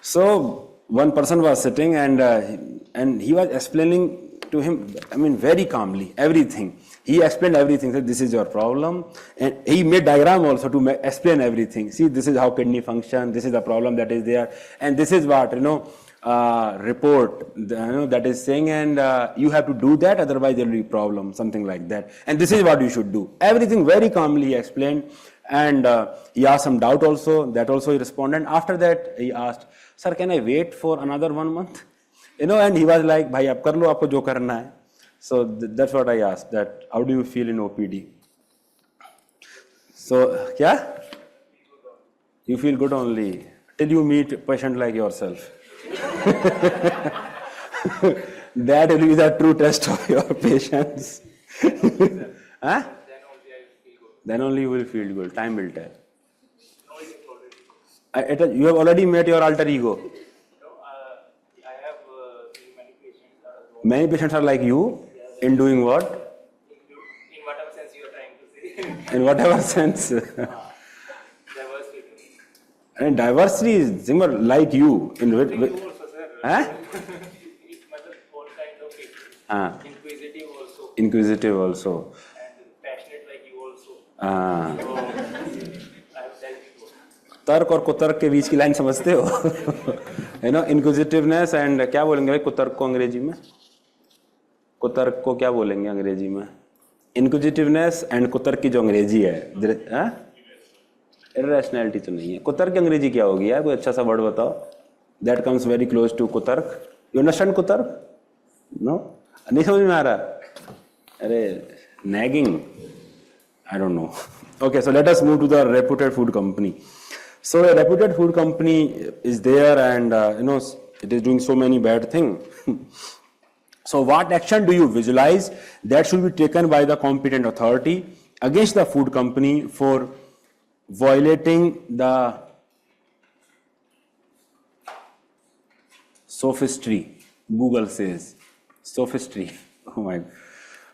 So one person was sitting and he was explaining to him, I mean, very calmly, everything. He explained everything, said this is your problem, and he made diagram also to explain everything. See, this is how kidney function, this is the problem that is there, and this is what, you know, report, you know, that is saying, and you have to do that, otherwise there will be problem, something like that. And this is what you should do. Everything very calmly he explained, and he asked some doubt also, that also he responded. And after that, he asked, sir, can I wait for another 1 month? You know, and he was like, bhai, ab kar lo, aapko jo karna hai. So that's what I asked, that how do you feel in OPD? So, kya? You feel good only till you meet a patient like yourself. That will be the true test of your patience. Huh? Then only you will feel good. Time will tell. You have already met your alter ego. I have seen many patients that are Many patients are like you in doing what? in whatever sense you are trying to say. In whatever sense. Diverse people. And diversity is similar like you. You also, sir. Huh? It's all kind of people. Ah. Inquisitive also. Inquisitive also. And passionate like you also. Ah. So, I have dealt with both. तर्क और कुतर्क के बीच की line समझते हो? You know, inquisitiveness and क्या बोलेंगे भाई कुतर्क को अंग्रेजी में? कुतर्क को क्या बोलेंगे अंग्रेजी में? Inquisitiveness and कुतर्क की जो अंग्रेजी है, हाँ? Irrationality तो नहीं है. कुतर्क की अंग्रेजी क्या होगी यार? कोई अच्छा सा वर्ड बताओ. That comes very close to कुतर्क. You understand कुतर्क? No? नहीं समझ में आ रहा? अरे, nagging. I don't know. Okay, so let us move to the reputed food company. So a reputed food company is there, and you know, it is doing so many bad things. So what action do you visualize that should be taken by the competent authority against the food company for violating the sophistry? Google says sophistry. Oh my.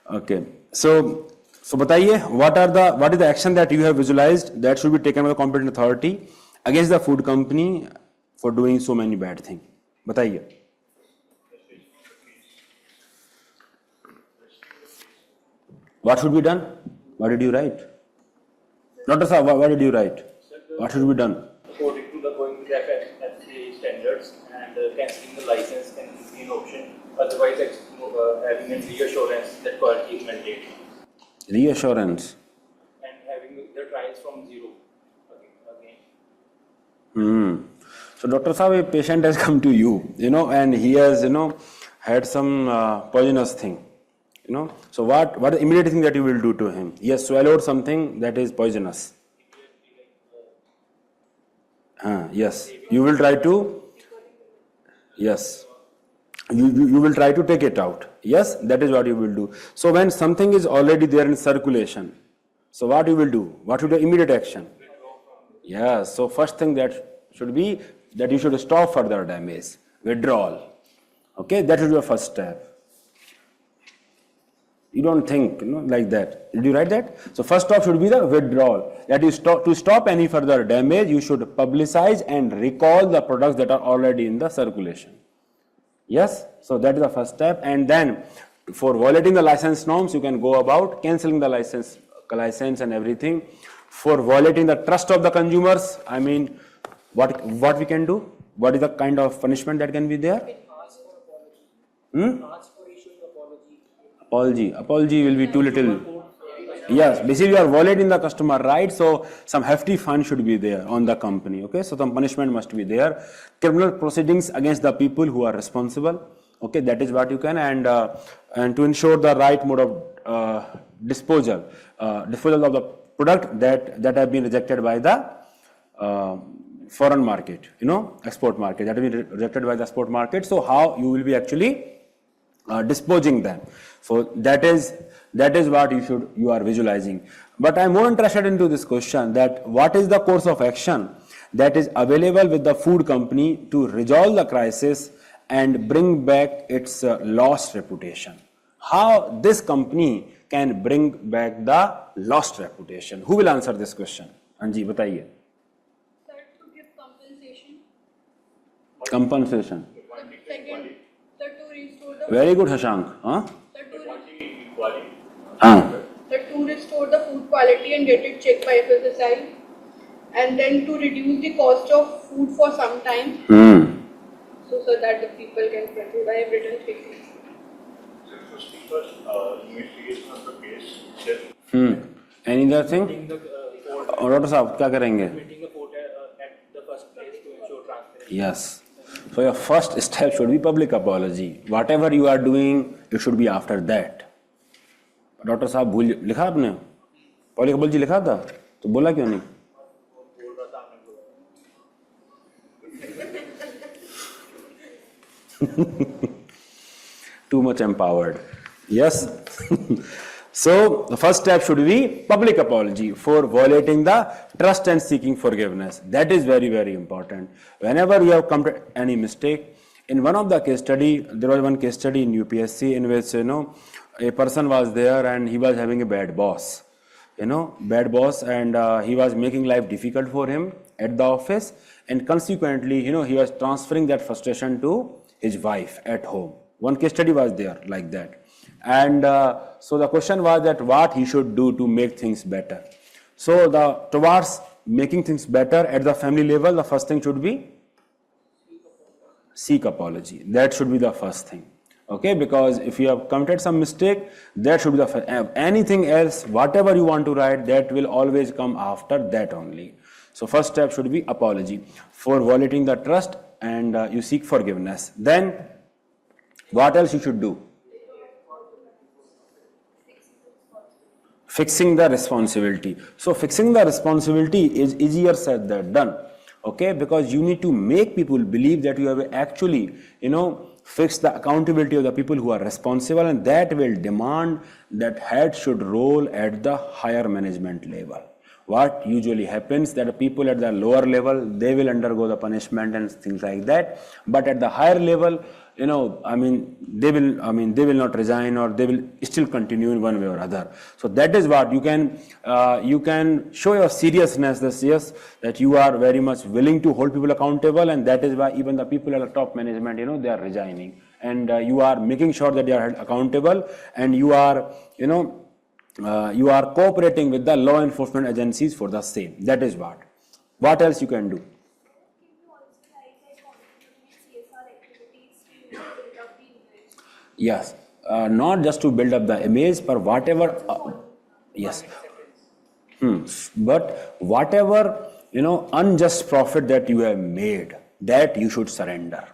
Okay. So बताइए, what is the action that you have visualized that should be taken by the competent authority against the food company for doing so many bad things? बताइए. What should be done? What did you write? Dr. Saab, what did you write? What should be done? According to the going to the FDA standards and cancelling the license can be an option. Otherwise, having a reassurance that quality is maintained. Reassurance. And having the trials from zero again. So Dr. Saab, a patient has come to you, you know, and he has, you know, had some poisonous thing, you know. So what the immediate thing that you will do to him? He has swallowed something that is poisonous. Yes. You will try to, yes. You will try to take it out. Yes, that is what you will do. So when something is already there in circulation, So what you will do? What should be immediate action? Yeah, so first thing that should be that you should stop further damage, withdrawal. Okay, that should be your first step. You don't think like that. Did you write that? So first step should be the withdrawal. That is to stop any further damage, you should publicize and recall the products that are already in the circulation. Yes, so that is the first step. And then for violating the license norms, you can go about cancelling the license and everything. For violating the trust of the consumers, I mean, what we can do? What is the kind of punishment that can be there? Ask for apology. Ask for issuing apology. Apology will be too little. Yes, basically you are violating the customer rights, so some hefty fine should be there on the company. Okay, so some punishment must be there. Criminal proceedings against the people who are responsible. Okay, that is what you can, and to ensure the right mode of disposal of the product that have been rejected by the foreign market, export market, that have been rejected by the export market. So how you will be actually disposing them. So that is what you are visualizing. But I am more interested into this question, that what is the course of action that is available with the food company to resolve the crisis and bring back its lost reputation? How this company can bring back the lost reputation? Who will answer this question? Anji, bataiye. Sir, to give compensation. Compensation. The second, the to restore the Very good, Shashank. Huh? to restore the food quality and get it checked by FSSAI, and then to reduce the cost of food for some time, so that the people can control. I have written 3 things. First, investigation of the case. Any other thing? Meeting the court, doctor साहब क्या करेंगे? meeting the court at the first place to ensure transparency. Yes. So your first step should be public apology. Whatever you are doing, it should be after that. Doctor साहब भूल लिखा आपने? Public apology लिखा था? तो बोला क्यों नहीं? Too much empowered. Yes. So the first step should be public apology for violating the trust and seeking forgiveness. That is very, very important. Whenever you have committed any mistake, in one of the case study, there was one case study in UPSC in which a person was there and he was having a bad boss. And he was making life difficult for him at the office, and consequently, he was transferring that frustration to his wife at home. One case study was there like that. And so the question was that what he should do to make things better. So towards making things better at the family level, the first thing should be seek apology. That should be the first thing. Okay, because if you have committed some mistake, that should be the first. Anything else, whatever you want to write, that will always come after that only. So first step should be apology for violating the trust, and you seek forgiveness. Then what else you should do? Fixing the responsibility. So fixing the responsibility is easier said than done. Okay, because you need to make people believe that you have actually, fixed the accountability of the people who are responsible, and that will demand that head should roll at the higher management level. What usually happens that people at the lower level, they will undergo the punishment and things like that, but at the higher level, they will not resign, or they will still continue in one way or other. So that is what you can show your seriousness, that you are very much willing to hold people accountable, and that is why even the people at the top management, they are resigning, and you are making sure that they are held accountable, and you are cooperating with the law enforcement agencies for the same. That is what. What else you can do? Yes, not just to build up the image, but whatever. Yes. But whatever unjust profit that you have made, that you should surrender.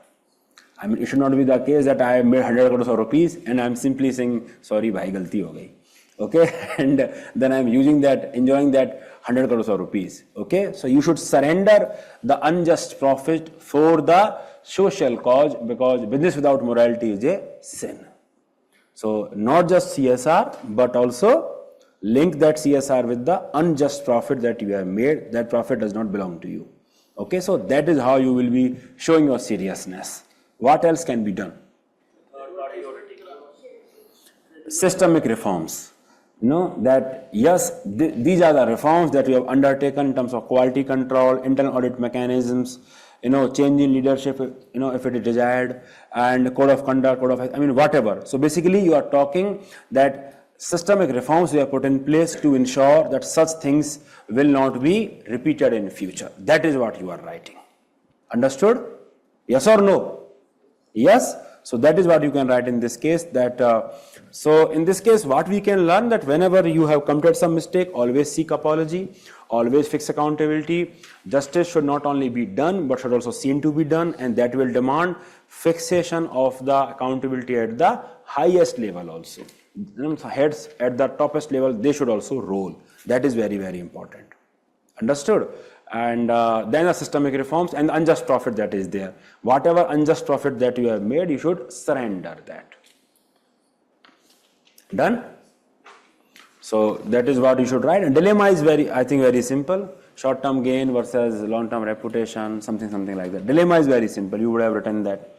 I mean, it should not be the case that I have made 100 crores of rupees and I am simply saying, sorry, bhai, galti ho gayi. Okay, and then I am enjoying that 100 crores of rupees. Okay, so you should surrender the unjust profit for the social cause, because business without morality is a sin. So not just CSR, but also link that CSR with the unjust profit that you have made. That profit does not belong to you. Okay, so that is how you will be showing your seriousness. What else can be done? Systemic reforms. You know that yes, these are the reforms that we have undertaken in terms of quality control, internal audit mechanisms, change in leadership, if it is desired, and code of conduct, whatever. So basically you are talking that systemic reforms we have put in place to ensure that such things will not be repeated in future. That is what you are writing. Understood? Yes or no? Yes? So that is what you can write in this case. So in this case, what we can learn that whenever you have committed some mistake, always seek apology, always fix accountability. Justice should not only be done, but should also seen to be done, and that will demand fixation of the accountability at the highest level also. Heads at the toppest level, they should also roll. That is very, very important. Understood? And then the systemic reforms and the unjust profit that is there. Whatever unjust profit that you have made, you should surrender that. Done? So that is what you should write. And dilemma is very simple. Short-term gain versus long-term reputation, something like that. Dilemma is very simple. You would have written that.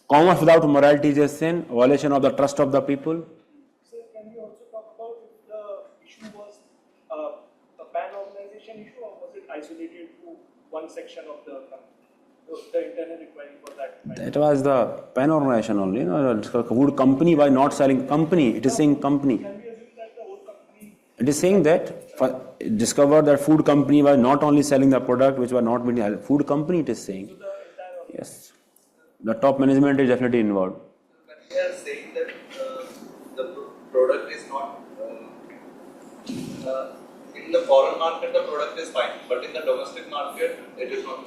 Commerce without morality is a sin, violation of the trust of the people. So can we also talk about if the issue was a pan-organization issue, or was it isolated to one section of the company, the internal requirement for that? That was the pan organization only. Food company was not selling company. It is saying company. Can we assume that the whole company? It is saying that discovered that food company was not only selling the product which was not meeting food company. It is saying. Yes. The top management is definitely involved. When we are saying that the product is not in the foreign market, the product is fine, but in the domestic market, it is not.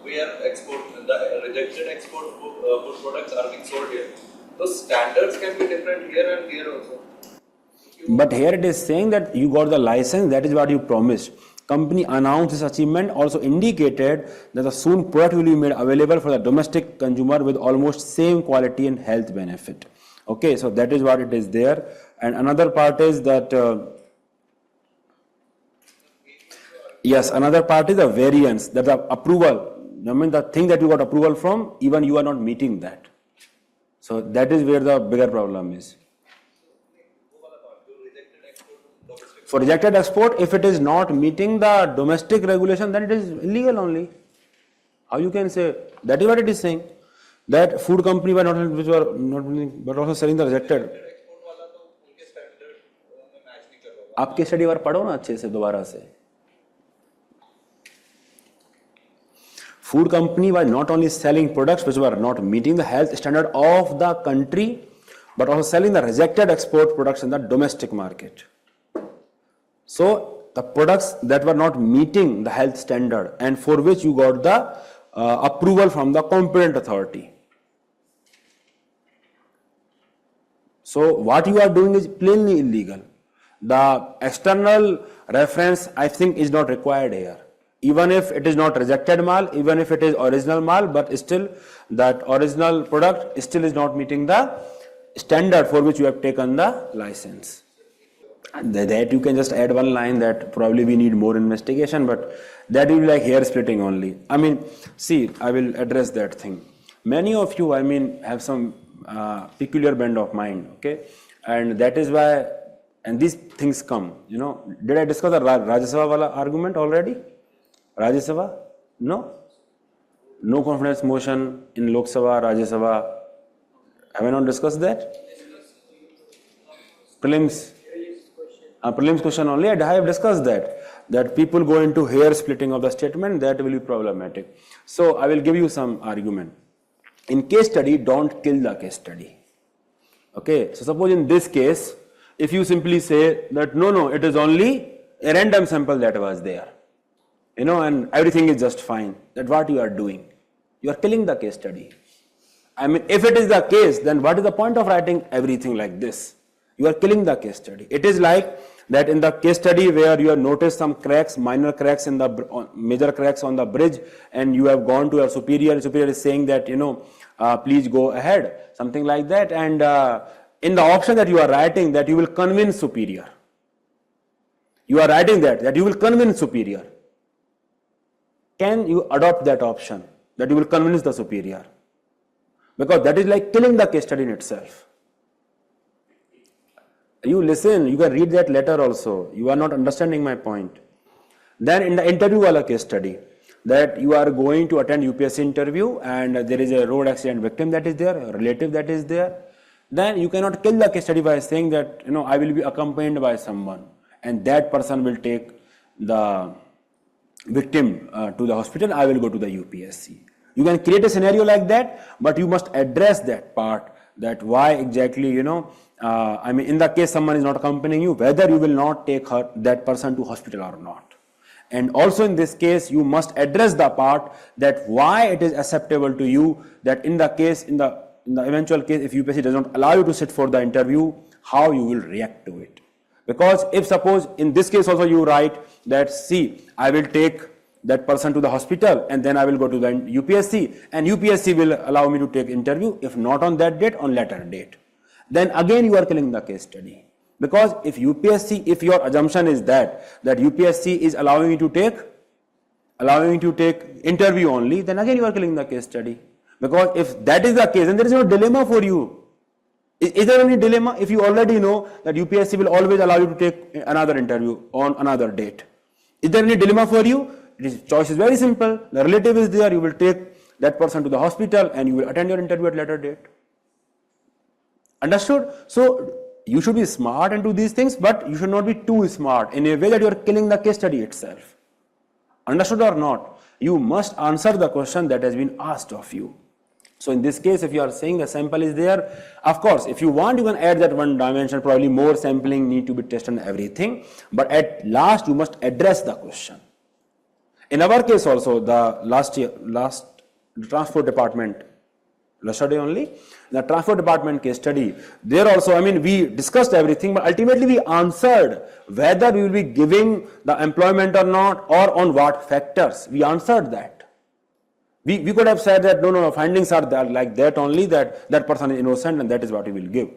We are the rejected export food products are being sold here. Those standards can be different here and here also. But here it is saying that you got the license. That is what you promised. Company announced this achievement, also indicated that the soon product will be made available for the domestic consumer with almost same quality and health benefit. Okay, so that is what it is there. And another part is that, yes, another part is the variance, that the approval, the thing that you got approval from, even you are not meeting that. So that is where the bigger problem is. For rejected export, if it is not meeting the domestic regulation, then it is illegal only. How you can say? That is what it is saying. That food company were not but also selling the rejected. आप case study बार पढ़ो ना अच्छे से दोबारा से. Food company was not only selling products which were not meeting the health standard of the country, but also selling the rejected export products in the domestic market. So the products that were not meeting the health standard and for which you got the approval from the competent authority. So what you are doing is plainly illegal. The external reference, I think, is not required here. Even if it is not rejected mal, even if it is original mal, but still that original product still is not meeting the standard for which you have taken the license. That you can just add one line that probably we need more investigation, but that will be like hair splitting only. See, I will address that thing. Many of you, have some peculiar bend of mind, okay? And that is why, and these things come, Did I discuss the Rajya Sabha wala argument already? Rajya Sabha? No? No confidence motion in Lok Sabha, Rajya Sabha. Have I not discussed that? Prelims. Prelims question only, I have discussed that people go into hair splitting of the statement, that will be problematic. So I will give you some argument. In case study, don't kill the case study. Okay, so suppose in this case, if you simply say that no, it is only a random sample that was there, and everything is just fine, that what you are doing? You are killing the case study. If it is the case, then what is the point of writing everything like this? You are killing the case study. It is like that in the case study where you have noticed some cracks, minor cracks in the major cracks on the bridge, and you have gone to your superior. Superior is saying that please go ahead, something like that. And in the option that you are writing that you will convince superior. You are writing that you will convince superior. Can you adopt that option that you will convince the superior? Because that is like killing the case study in itself. You listen, you can read that letter also. You are not understanding my point. Then in the interview wala case study, that you are going to attend UPSC interview and there is a road accident victim that is there, a relative that is there. Then you cannot kill the case study by saying that, I will be accompanied by someone and that person will take the victim to the hospital, I will go to the UPSC. You can create a scenario like that, but you must address that part, that why exactly, in the case someone is not accompanying you, whether you will not take that person to hospital or not. And also in this case, you must address the part that why it is acceptable to you that in the case, in the eventual case, if UPSC does not allow you to sit for the interview, how you will react to it. Because if suppose in this case also you write that, see, I will take that person to the hospital and then I will go to the UPSC and UPSC will allow me to take interview, if not on that date, on later date. Then again you are killing the case study. Because if UPSC, if your assumption is that UPSC is allowing you to take interview only, then again you are killing the case study. Because if that is the case, then there is no dilemma for you. Is there any dilemma if you already know that UPSC will always allow you to take another interview on another date? Is there any dilemma for you? Choice is very simple. The relative is there, you will take that person to the hospital and you will attend your interview at later date. Understood? So you should be smart and do these things, but you should not be too smart in a way that you are killing the case study itself. Understood or not? You must answer the question that has been asked of you. So in this case, if you are saying the sample is there, of course, if you want, you can add that one dimension, probably more sampling need to be tested and everything. But at last, you must address the question. In our case also, the transport department, yesterday only, the transport department case study, there also, we discussed everything, but ultimately we answered whether we will be giving the employment or not, or on what factors. We answered that. We could have said that no, findings are there like that only, that person is innocent and that is what we will give.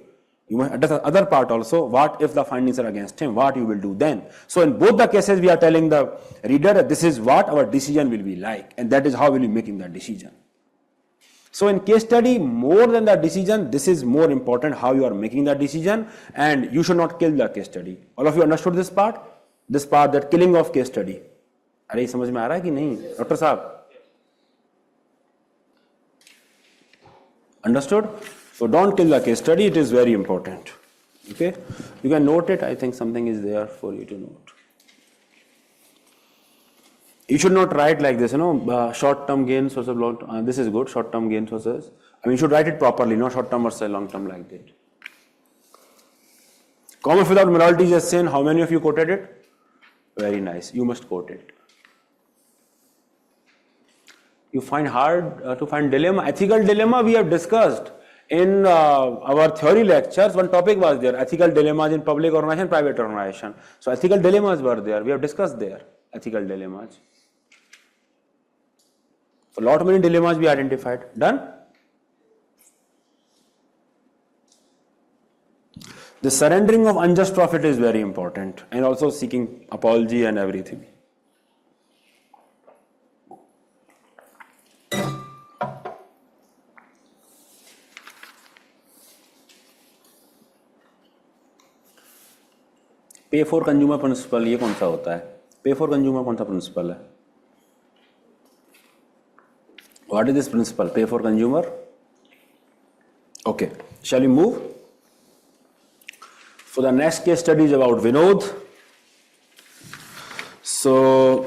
You must address the other part also, what if the findings are against him, what you will do then. So in both the cases, we are telling the reader that this is what our decision will be like, and that is how we will be making the decision. So in case study, more than the decision, this is more important how you are making the decision, and you should not kill the case study. All of you understood this part? This part, that killing of case study. अरे समझ में आ रहा है कि नहीं, doctor साहब? Understood? So don't kill the case study, it is very important. Okay? You can note it, I think something is there for you to note. You should not write like this, short-term gains versus long-term. This is good, short-term gains versus. You should write it properly, not short-term versus long-term like that. Comma without morality is a sin. How many of you quoted it? Very nice. You must quote it. You find hard to find dilemma. Ethical dilemma we have discussed in our theory lectures. One topic was there, ethical dilemmas in public organization, private organization. So ethical dilemmas were there. We have discussed there, ethical dilemmas. So lot many dilemmas we identified. Done? The surrendering of unjust profit is very important, and also seeking apology and everything. पे for consumer principal ये कौन सा होता है? पे for consumer कौन सा principal है? What is this principle? Pay for consumer? Okay, shall we move? So the next case study is about Vinod. So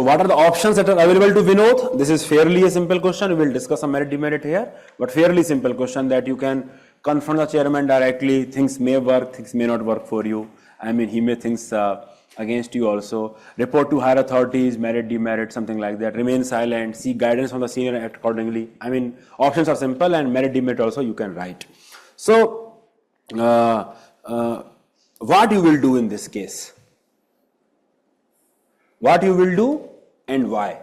what are the options that are available to Vinod? This is fairly a simple question. We will discuss some merit demerit here, but fairly simple question that you can confront the chairman directly. Things may work, things may not work for you. He may think against you also. Report to higher authorities, merit, demerit, something like that. Remain silent, seek guidance from the senior and act accordingly. Options are simple, and merit, demerit also you can write. So, what you will do in this case? What you will do and why?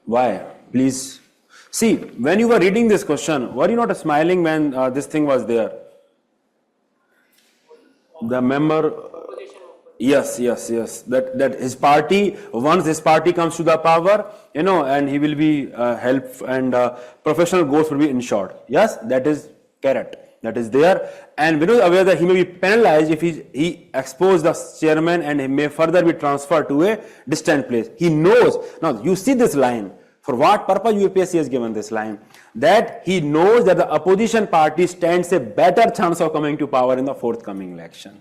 Why? Please. See, when you were reading this question, were you not smiling when this thing was there? The member, yes. That his party, once his party comes to the power, and he will be help and professional goals will be ensured. Yes, that is correct. That is there. And Vinod is aware that he may be penalized if he exposed the chairman and he may further be transferred to a distant place. He knows. Now, you see this line. For what purpose UPSC has given this line? That he knows that the opposition party stands a better chance of coming to power in the forthcoming election.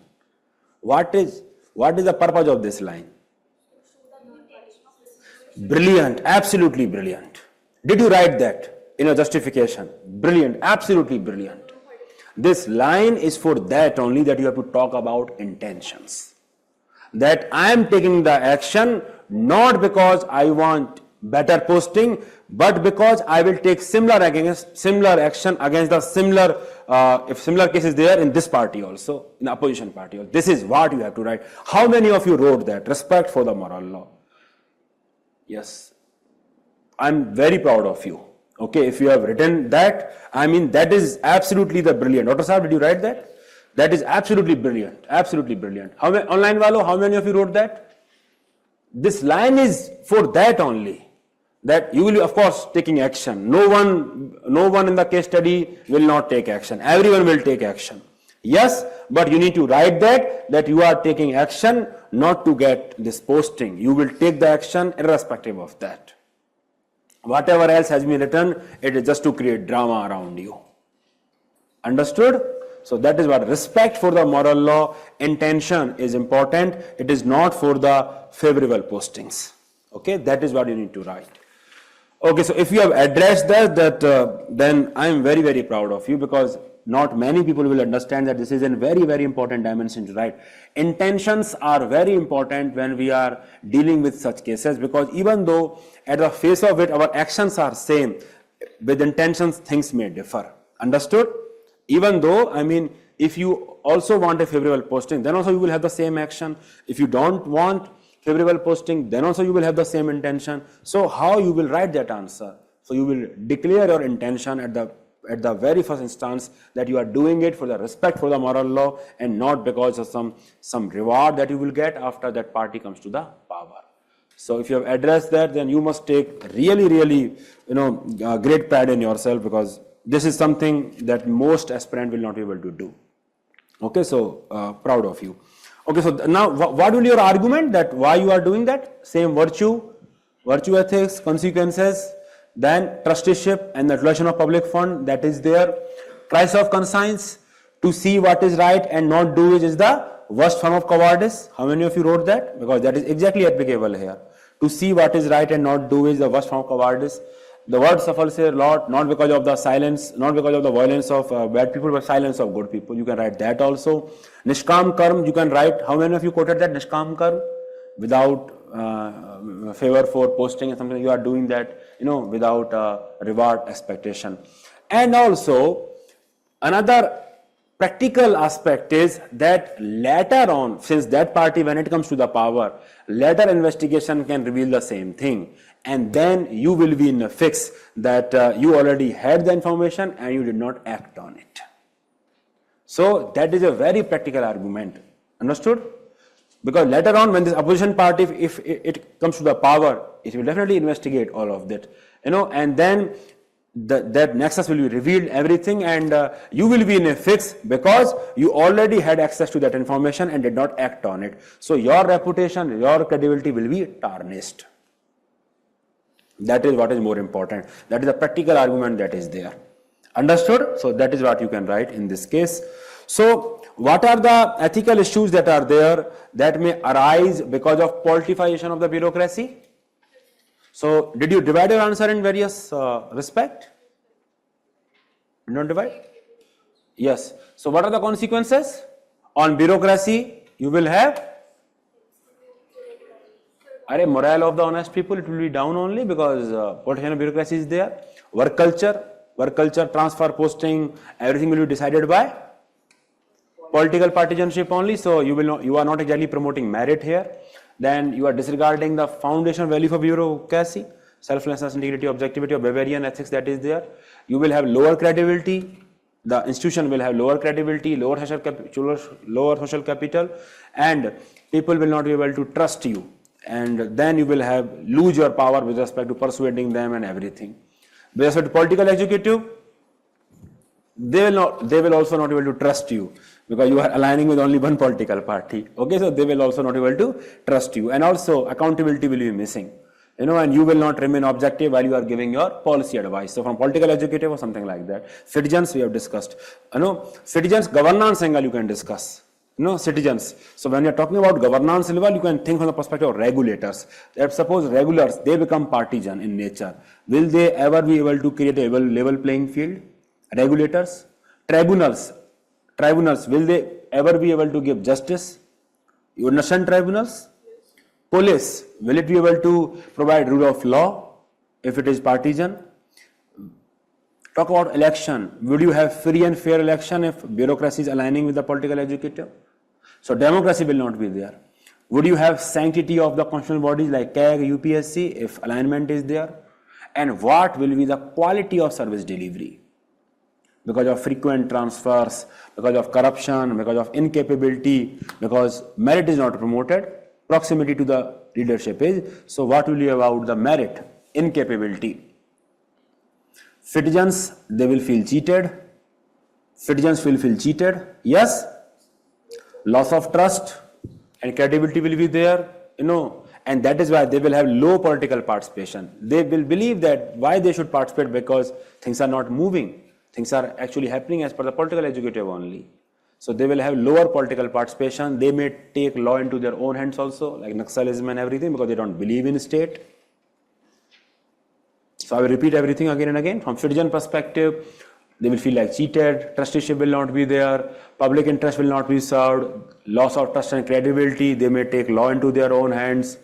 What is the purpose of this line? Brilliant, absolutely brilliant. Did you write that in a justification? Brilliant, absolutely brilliant. This line is for that only, that you have to talk about intentions. That I am taking the action not because I want better posting, but because I will take similar action against the similar, if similar case is there in this party also, in the opposition party also. This is what you have to write. How many of you wrote that? Respect for the moral law. Yes. I'm very proud of you. Okay, if you have written that, I mean, that is absolutely the brilliant. Dr. Saab, did you write that? That is absolutely brilliant. Absolutely brilliant. How many, online walo, how many of you wrote that? This line is for that only. That you will be, of course, taking action. No one in the case study will not take action. Everyone will take action. Yes, but you need to write that you are taking action not to get this posting. You will take the action irrespective of that. Whatever else has been written, it is just to create drama around you. Understood? So that is what respect for the moral law, intention is important. It is not for the favorable postings. Okay, that is what you need to write. Okay, so if you have addressed that, then I am very, very proud of you, because not many people will understand that this is a very, very important dimension to write. Intentions are very important when we are dealing with such cases, because even though at the face of it our actions are same, with intentions things may differ. Understood? Even though, I mean, if you also want a favorable posting, then also you will have the same action. If you don't want favorable posting, then also you will have the same intention. So how you will write that answer? So you will declare your intention at the very first instance that you are doing it for the respect for the moral law and not because of some reward that you will get after that party comes to the power. So if you have addressed that, then you must take really, really, great pride in yourself, because this is something that most aspirant will not be able to do. Okay, so proud of you. Okay, so now what will your argument that why you are doing that? Same virtue ethics, consequences, then trusteeship and the utilization of public fund, that is there. Crisis of conscience, to see what is right and not do it is the worst form of cowardice. How many of you wrote that? Because that is exactly applicable here. To see what is right and not do is the worst form of cowardice. The word suffers a lot, not because of the silence, not because of the violence of bad people, but silence of good people. You can write that also. Nishkam karm, you can write. How many of you quoted that? Nishkam karm, without favor for posting and something. You are doing that, without reward expectation. And also, another practical aspect is that later on, since that party, when it comes to the power, later investigation can reveal the same thing. And then you will be in a fix that you already had the information and you did not act on it. So that is a very practical argument. Understood? Because later on, when this opposition party, if it comes to the power, it will definitely investigate all of that. And then that nexus will be revealed, everything, and you will be in a fix because you already had access to that information and did not act on it. So your reputation, your credibility will be tarnished. That is what is more important. That is a practical argument that is there. Understood? So that is what you can write in this case. So what are the ethical issues that are there that may arise because of politicization of the bureaucracy? So did you divide your answer in various respect? Did not divide? Yes. So what are the consequences? On bureaucracy, you will have morale of the honest people, it will be down only because political bureaucracy is there. Work culture, transfer, posting, everything will be decided by political partisanship only. So you are not exactly promoting merit here. Then you are disregarding the foundation value for bureaucracy. selflessness, integrity, objectivity, or Bavarian ethics that is there, you will have lower credibility. The institution will have lower credibility, lower social capital, and people will not be able to trust you. And then you will lose your power with respect to persuading them and everything. With respect to political executive, they will also not be able to trust you because you are aligning with only one political party. Okay, so they will also not be able to trust you, and also accountability will be missing. And you will not remain objective while you are giving your policy advice. So from political executive or something like that. Citizens we have discussed. Citizens governance angle you can discuss. Citizens. So when you are talking about governance level, you can think from the perspective of regulators. That suppose regulators, they become partisan in nature. Will they ever be able to create a level playing field? Regulators. Tribunals, will they ever be able to give justice? You understand tribunals? Police, will it be able to provide rule of law if it is partisan? Talk about election. Would you have free and fair election if bureaucracy is aligning with the political executive? So democracy will not be there. Would you have sanctity of the constitutional bodies like CAG, UPSC if alignment is there? And what will be the quality of service delivery? Because of frequent transfers, because of corruption, because of incapability, because merit is not promoted, proximity to the leadership is. So what will be about the merit, incapability? Citizens, they will feel cheated. Citizens will feel cheated. Yes. Loss of trust and credibility will be there, and that is why they will have low political participation. They will believe that why they should participate because things are not moving. Things are actually happening as per the political executive only. So they will have lower political participation. They may take law into their own hands also, like Naxalism and everything, because they don't believe in state. So I will repeat everything again and again. From citizen perspective, they will feel like cheated, trusteeship will not be there, public interest will not be served, loss of trust and credibility, they may take law into their own hands,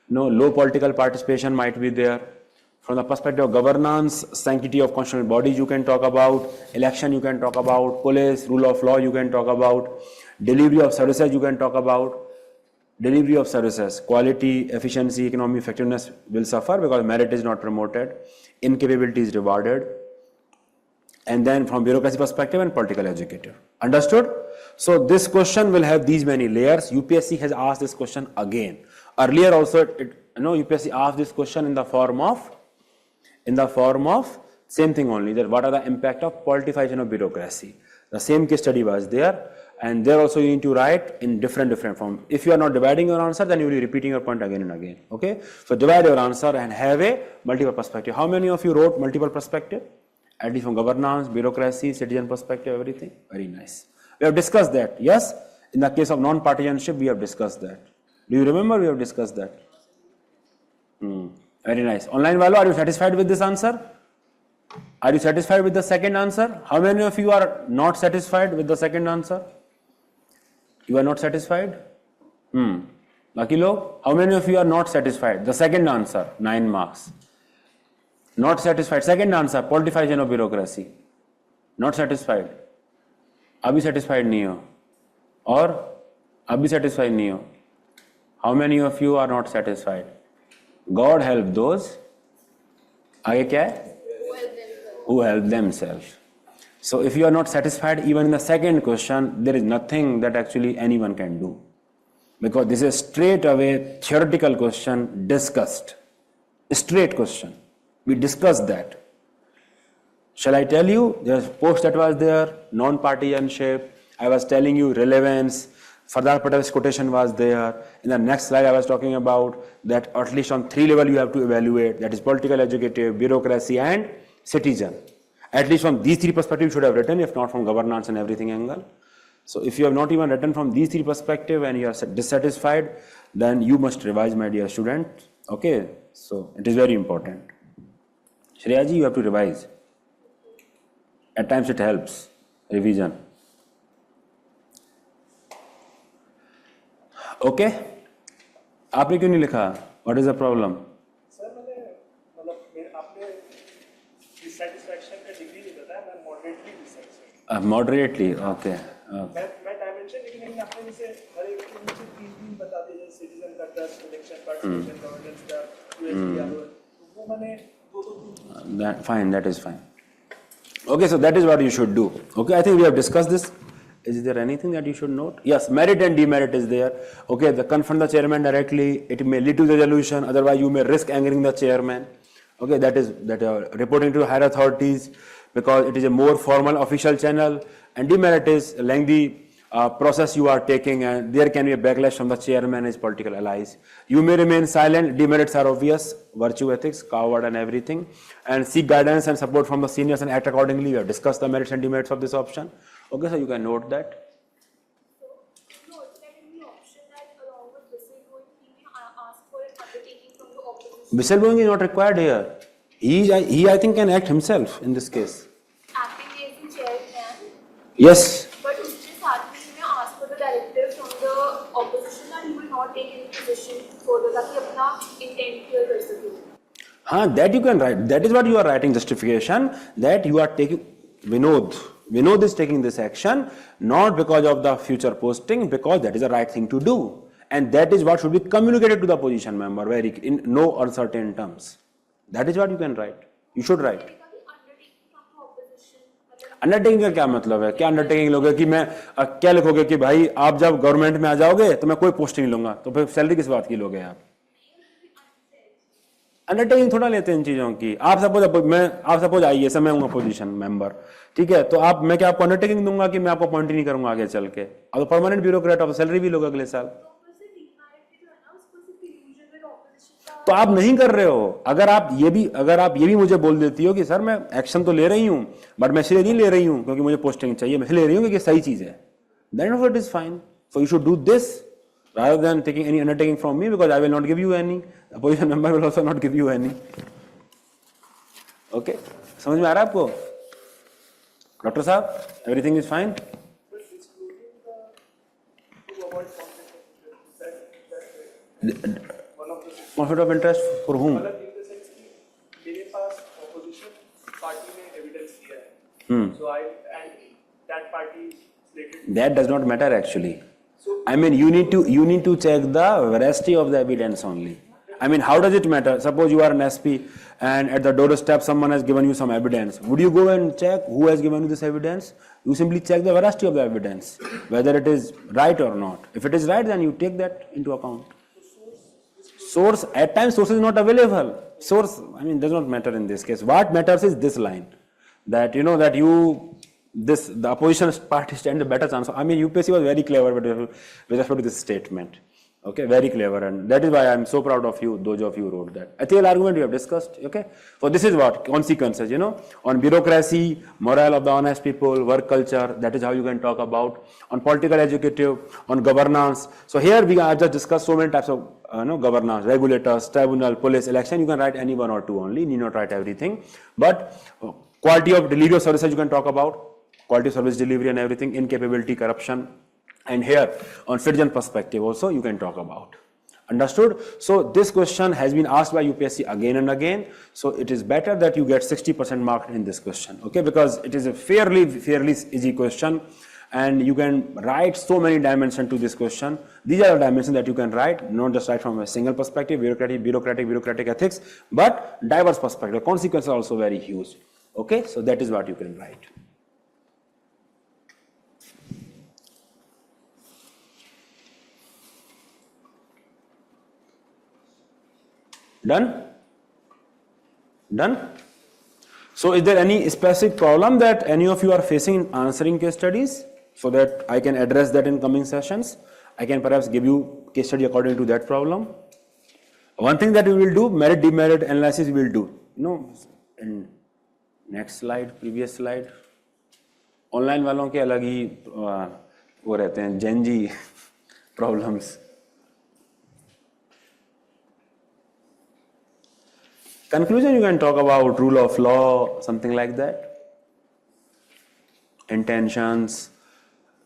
low political participation might be there. From the perspective of governance, sanctity of constitutional bodies you can talk about, election you can talk about, police, rule of law you can talk about, delivery of services you can talk about. Delivery of services, quality, efficiency, economy, effectiveness will suffer because merit is not promoted, incapability is rewarded. And then from bureaucracy perspective and political executive. Understood? So this question will have these many layers. UPSC has asked this question again. Earlier also, UPSC asked this question in the form of same thing only, that what are the impact of politicization of bureaucracy. The same case study was there, and there also you need to write in different form. If you are not dividing your answer, then you will be repeating your point again and again. Okay? So divide your answer and have a multiple perspective. How many of you wrote multiple perspective? At least from governance, bureaucracy, citizen perspective, everything. Very nice. We have discussed that. Yes? In the case of non-partisanship, we have discussed that. Do you remember we have discussed that? Very nice. Online Valo, are you satisfied with this answer? Are you satisfied with the second answer? How many of you are not satisfied with the second answer? You are not satisfied? Lucky log, how many of you are not satisfied? The second answer, 9 marks. Not satisfied. Second answer, politicization of bureaucracy. Not satisfied. Abhi satisfied nahi ho. Or abhi satisfied nahi ho. How many of you are not satisfied? God help those. Aage kya hai? Who help themselves. So if you are not satisfied even in the second question, there is nothing that actually anyone can do. Because this is straight away theoretical question discussed. Straight question. We discussed that. Shall I tell you? There's a post that was there, non-partisanship. I was telling you relevance. Sardar Patel's quotation was there. In the next slide, I was talking about that at least on 3 levels you have to evaluate. That is political, executive, bureaucracy, and citizen. At least from these 3 perspectives you should have written, if not from governance and everything angle. So if you have not even written from these 3 perspectives and you are dissatisfied, then you must revise, my dear student. Okay, so it is very important. Shreya ji, you have to revise. At times it helps, revision. Okay? आपने क्यों नहीं लिखा? What is the problem? Sir मैंने आपने dissatisfaction का degree नहीं बताया, मैं moderately dissatisfied. Moderately, okay. मैं dimension लेकिन आपने मुझे हर एक के नीचे 3 बता दिए, जैसे citizen का trust, election participation, governance का, USD वो मैंने दो That fine, that is fine. Okay, so that is what you should do. Okay, I think we have discussed this. Is there anything that you should note? Yes, merit and demerit is there. Okay, the confront the chairman directly. It may lead to the resolution. Otherwise, you may risk angering the chairman. Okay, that is reporting to higher authorities because it is a more formal official channel. And demerit is lengthy process you are taking, and there can be a backlash from the chairman and his political allies. You may remain silent. Demerits are obvious: virtue ethics, coward, and everything. And seek guidance and support from the seniors and act accordingly. We have discussed the merits and demerits of this option. Okay, so you can note that. So, no, it's like in the option that along with whistleblowing, he may ask for an undertaking from the opposition. Whistleblowing is not required here. He I think, can act himself in this case. Acting as the chairman, Yes. but उसके साथ में he may ask for the directive from the opposition that he will not take any position further, ताकि अपना intent clear कर सके. That you can write. That is what you are writing justification, that you are taking Vinod is taking this action not because of the future posting, because that is the right thing to do, and that is what should be communicated to the position member in no uncertain terms. That is what you can write. You should write. Undertaking from the opposition, मतलब undertaking का क्या मतलब है? क्या undertaking लोगे कि मैं क्या लिखोगे कि भाई आप जब गवर्नमेंट में आ जाओगे तो मैं कोई पोस्ट नहीं लूंगा, तो फिर सैलरी किस बात की लोगे आप? अंडरटेकिंग थोड़ा लेते हैं इन चीजों की. आप सपोज आइए, मैं हूँ अपोजिशन मेंबर, ठीक है, तो मैं क्या आपको अंडरटेकिंग दूंगा कि मैं आपको अपॉइंट नहीं करूंगा आगे चल के? अब परमानेंट ब्यूरोक्रेट आप सैलरी भी लोगे अगले साल. तो आप नहीं कर रहे हो. अगर आप ये भी मुझे बोल देती हो कि सर मैं एक्शन तो ले रही हूं बट मैं इसलिए नहीं ले रही हूं क्योंकि मुझे पोस्टिंग चाहिए, मैं ले रही हूं क्योंकि सही चीज है, then it is fine. So you should do this rather than taking any undertaking from me, because I will not give you any. The opposition member will also not give you any. Okay, समझ में आ रहा है आपको doctor साहब? Everything is fine. but excluding to avoid conflict of interest. That one of the Conflict of interest for whom? मतलब in the sense कि मेरे पास opposition party ने evidence दिया है. So and that party slated. That does not matter actually. I mean, you need to check the veracity of the evidence only. I mean, how does it matter? Suppose you are an SP and at the doorstep someone has given you some evidence. Would you go and check who has given you this evidence? You simply check the veracity of the evidence, whether it is right or not. If it is right, then you take that into account. Source, at times source is not available. Source, I mean, does not matter in this case. What matters is this line, that the opposition party stand a better chance. I mean, UPSC was very clever with respect to this statement. Okay, very clever, and that is why I am so proud of you, those of you who wrote that. Ethical argument we have discussed. Okay, so this is what consequences, on bureaucracy, morale of the honest people, work culture. That is how you can talk about on political executive, on governance. So here we have just discussed so many types of governance, regulators, tribunal, police, election. You can write any one or two only. You need not write everything. But quality of delivery of services you can talk about. Quality of service delivery and everything, incapability, corruption, and here on citizen perspective also you can talk about. Understood? So this question has been asked by UPSC again and again. So it is better that you get 60% marked in this question, okay? Because it is a fairly easy question, and you can write so many dimensions to this question. These are the dimensions that you can write, not just write from a single perspective, bureaucratic ethics, but diverse perspective. Consequences are also very huge. Okay, so that is what you can write. Done? So is there any specific problem that any of you are facing in answering case studies, so that I can address that in coming sessions? I can perhaps give you case study according to that problem. One thing that we will do, merit demerit analysis we will do. In next slide, previous slide. Online वालों के अलग ही वो रहते हैं Gen Z problems. Conclusion, you can talk about rule of law, something like that. Intentions,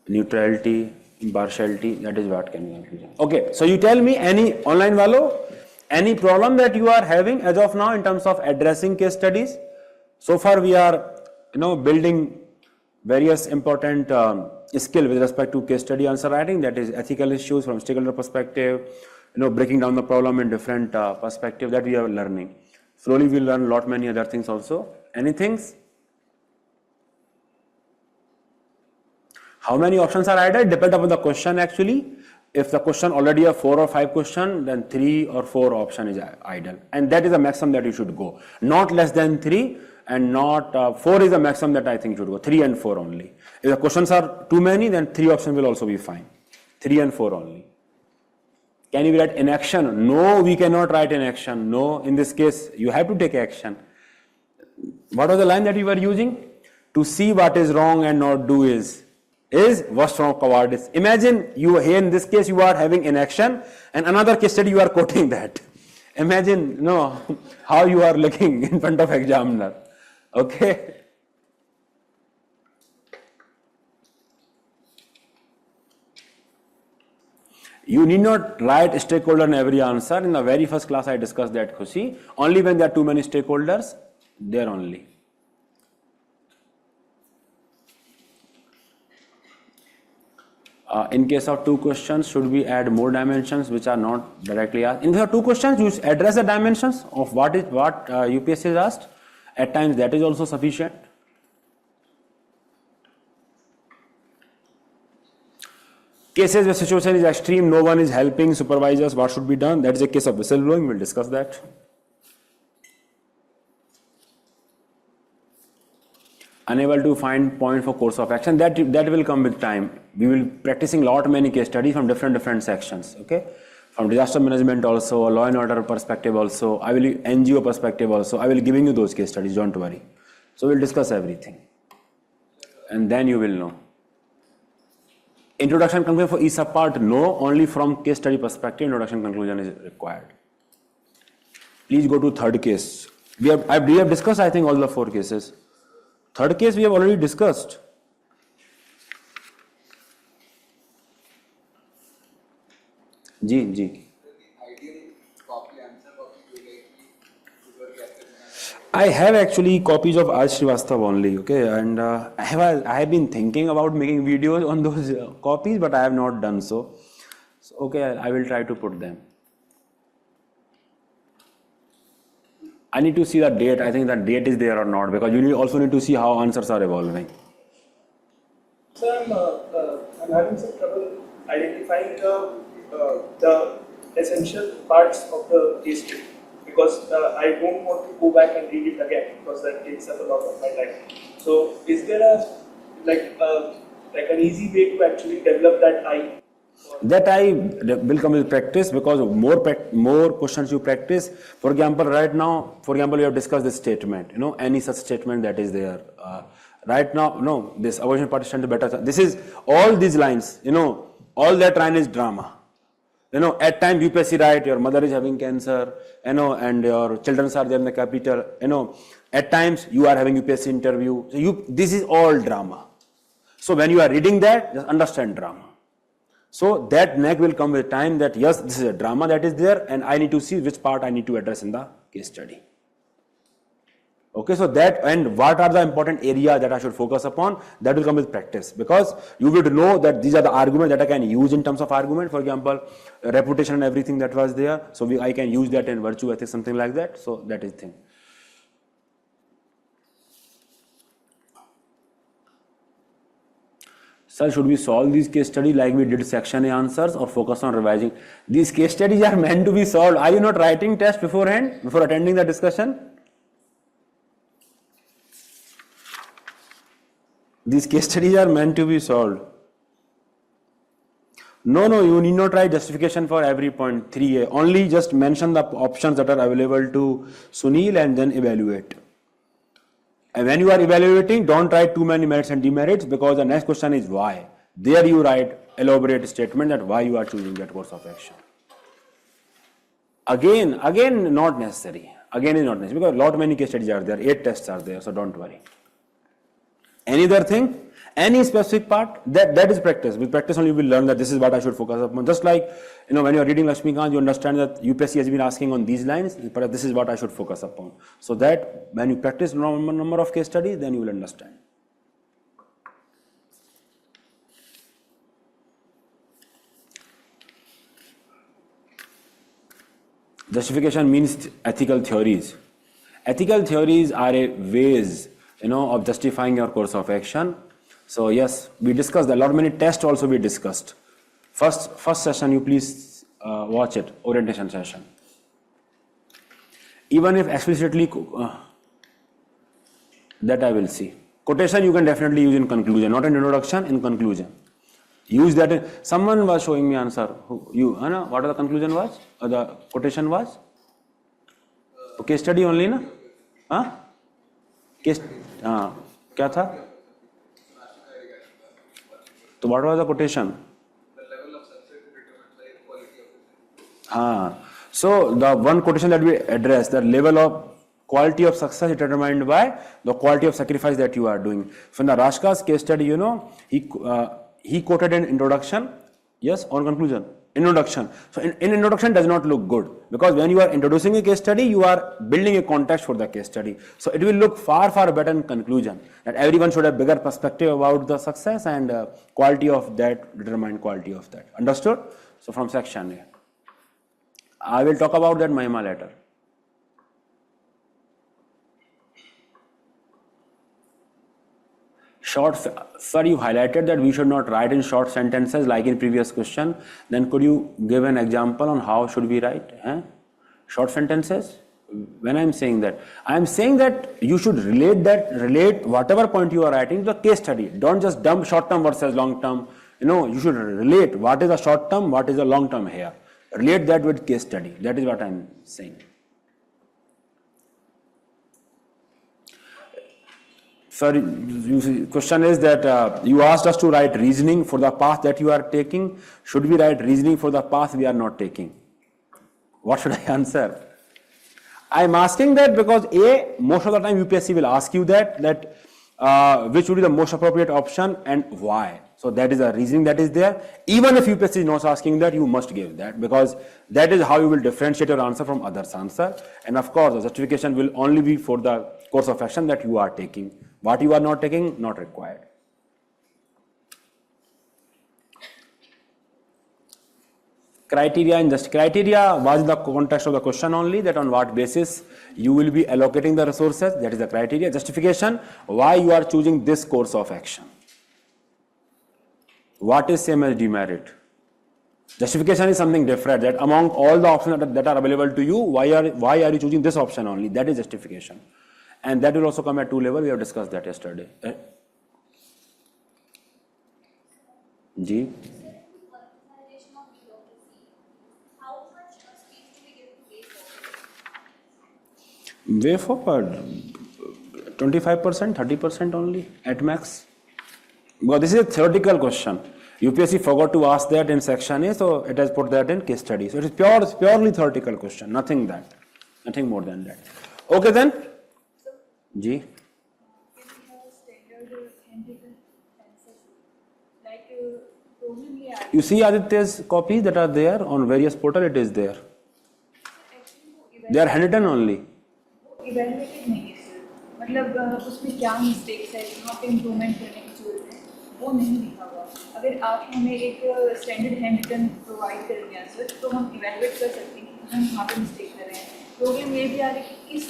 neutrality, impartiality, that is what can be conclusion. Okay, so you tell me any online walo, any problem that you are having as of now in terms of addressing case studies. So far we are, building various important skill with respect to case study answer writing, that is ethical issues from stakeholder perspective, breaking down the problem in different perspective, that we are learning. Slowly we'll learn lot many other things also. Anything? How many options are added? Depend upon the question actually. If the question already have 4 or 5 question, then 3 or 4 option is idle. And that is the maximum that you should go. Not less than 3 and not 4 is the maximum that I think you should go. 3 and 4 only. If the questions are too many, then 3 options will also be fine. 3 and 4 only. Can you write in action? No, we cannot write in action. No, in this case, you have to take action. What was the line that you were using? To see what is wrong and not do is worst form of cowardice. Imagine you here in this case you are having inaction and another case study you are quoting that. Imagine how you are looking in front of examiner. Okay. You need not write stakeholder in every answer. In the very first class I discussed that, Khushi. Only when there are too many stakeholders, there only. In case of 2 questions, should we add more dimensions which are not directly asked? If there are 2 questions, you address the dimensions of what UPSC is asked. At times that is also sufficient. Cases where situation is extreme, no one is helping supervisors, what should be done? That is a case of whistleblowing, we'll discuss that. Unable to find point for course of action, that will come with time. We will practicing many case studies from different sections, okay? From disaster management also, law and order perspective also, I will NGO perspective also, I will giving you those case studies, don't worry. So we'll discuss everything. And then you will know. Introduction conclusion for each subpart, no, only from case study perspective, introduction conclusion is required. Please go to third case. We have discussed, I think, all the 4 cases. Third case we have already discussed. Ji. I have actually copies of Aj Srivastav only, okay, and I have been thinking about making videos on those copies, but I have not done so. So okay, I will try to put them. I need to see the date. I think that date is there or not, because you also need to see how answers are evolving. Sir, I'm having some trouble identifying the essential parts of the case study, because I don't want to go back and read it again, because that takes up a lot of my time. So, is there an easy way to actually develop that eye? That I will come with practice, because more questions you practice. For example, right now, we have discussed this statement, any such statement that is there. Right now, this avoidance partition to better. This is all these lines, all that line is drama. At times UPSC write, your mother is having cancer, and your children are there in the capital, at times you are having UPSC interview. So this is all drama. So when you are reading that, just understand drama. So that knack will come with time that yes, this is a drama that is there and I need to see which part I need to address in the case study. Okay, so that and what are the important areas that I should focus upon, that will come with practice, because you will know that these are the arguments that I can use in terms of argument. For example, reputation and everything that was there. So I can use that in virtue ethics, something like that. So that is thing. Sir, should we solve these case studies like we did section A answers, or focus on revising? These case studies are meant to be solved. Are you not writing test beforehand, before attending the discussion? These case studies are meant to be solved. No, you need not write justification for every point. 3A. Only just mention the options that are available to Sunil and then evaluate. And when you are evaluating, don't write too many merits and demerits, because the next question is why. There you write elaborate statement that why you are choosing that course of action. Again, not necessary. Again is not necessary, because lot many case studies are there, 8 tests are there, so don't worry. Any other thing? Any specific part? That is practice. With practice only you will learn that this is what I should focus upon. Just like, when you are reading Lakshmikant, you understand that UPSC has been asking on these lines, but this is what I should focus upon. So that when you practice number of case studies, then you will understand. Justification means ethical theories. Ethical theories are a ways, of justifying your course of action. So yes, we discussed a lot, many tests also we discussed. First session, you please watch it, orientation session. Even if explicitly, that I will see. Quotation you can definitely use in conclusion, not in introduction, in conclusion. Use that. Someone was showing me answer. What the conclusion was? Or the quotation was? Case study only, na? Huh? Case. क्या था? So what was the quotation? The level of success determines the quality of it. So the one quotation that we addressed, the level of quality of success is determined by the quality of sacrifice that you are doing. So in the Rashka's case study, he quoted an introduction, yes, or conclusion. Introduction. So in introduction does not look good, because when you are introducing a case study, you are building a context for the case study. So it will look far better in conclusion, that everyone should have bigger perspective about the success, and quality of that determine quality of that. Understood? So from section A. I will talk about that Mahima later. Short, sir, you highlighted that we should not write in short sentences like in previous question. Then could you give an example on how should we write? Short sentences? When I'm saying that you should relate whatever point you are writing to the case study. Don't just dump short term versus long term. You should relate what is a short term, what is a long term here. Relate that with case study. That is what I'm saying. Sir, question is that you asked us to write reasoning for the path that you are taking. Should we write reasoning for the path we are not taking? What should I answer? I am asking that because most of the time UPSC will ask you that which would be the most appropriate option and why. So that is a reasoning that is there. Even if UPSC is not asking that, you must give that, because that is how you will differentiate your answer from others' answer. And of course, the justification will only be for the course of action that you are taking. What you are not taking, not required. Criteria and criteria was in the context of the question only, that on what basis you will be allocating the resources, that is the criteria. Justification, why you are choosing this course of action. What is same as demerit? Justification is something different, that among all the options that are available to you, why are you choosing this option only? That is justification. And that will also come at 2 levels. We have discussed that yesterday. Ji? Way forward, 25%, 30% only at max. But this is a theoretical question. UPSC forgot to ask that in section A, so it has put that in case study. So it is purely theoretical question, nothing more than that. Okay then? Ji? You see Aditya's copies that are there on various portals, it is there. They are handwritten only. Evaluated नहीं है sir, मतलब उसमें क्या mistakes है, कहाँ पे improvement करने की जरूरत है, वो नहीं लिखा हुआ। अगर आप हमें एक स्टैंडर्ड हैंड रिटन प्रोवाइड करेंगे आंसर, तो हम इवैल्यूएट कर सकते हैं कि हम कहाँ पे मिस्टेक कर रहे हैं। प्रॉब्लम ये भी आ रही है कि किस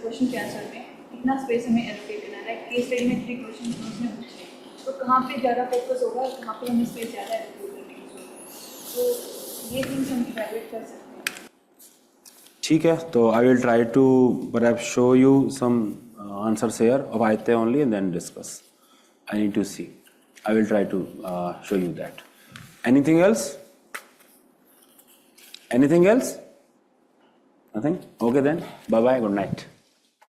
क्वेश्चन के आंसर में कितना स्पेस हमें एलोकेट करना है। केस स्टडी में 3 क्वेश्चन उसमें पूछे, तो कहाँ पे ज़्यादा फोकस होगा, कहाँ पे हमें स्पेस ज़्यादा एलोकेट करने की जरूरत है, तो ये थिंग्स हम इवैल्यूएट कर सकते हैं। ठीक है, तो I will try to perhaps show you some answers here of Aditya only and then discuss. I need to see. I will try to show you that. Anything else? Anything else? Nothing? Okay then. Bye bye. Good night.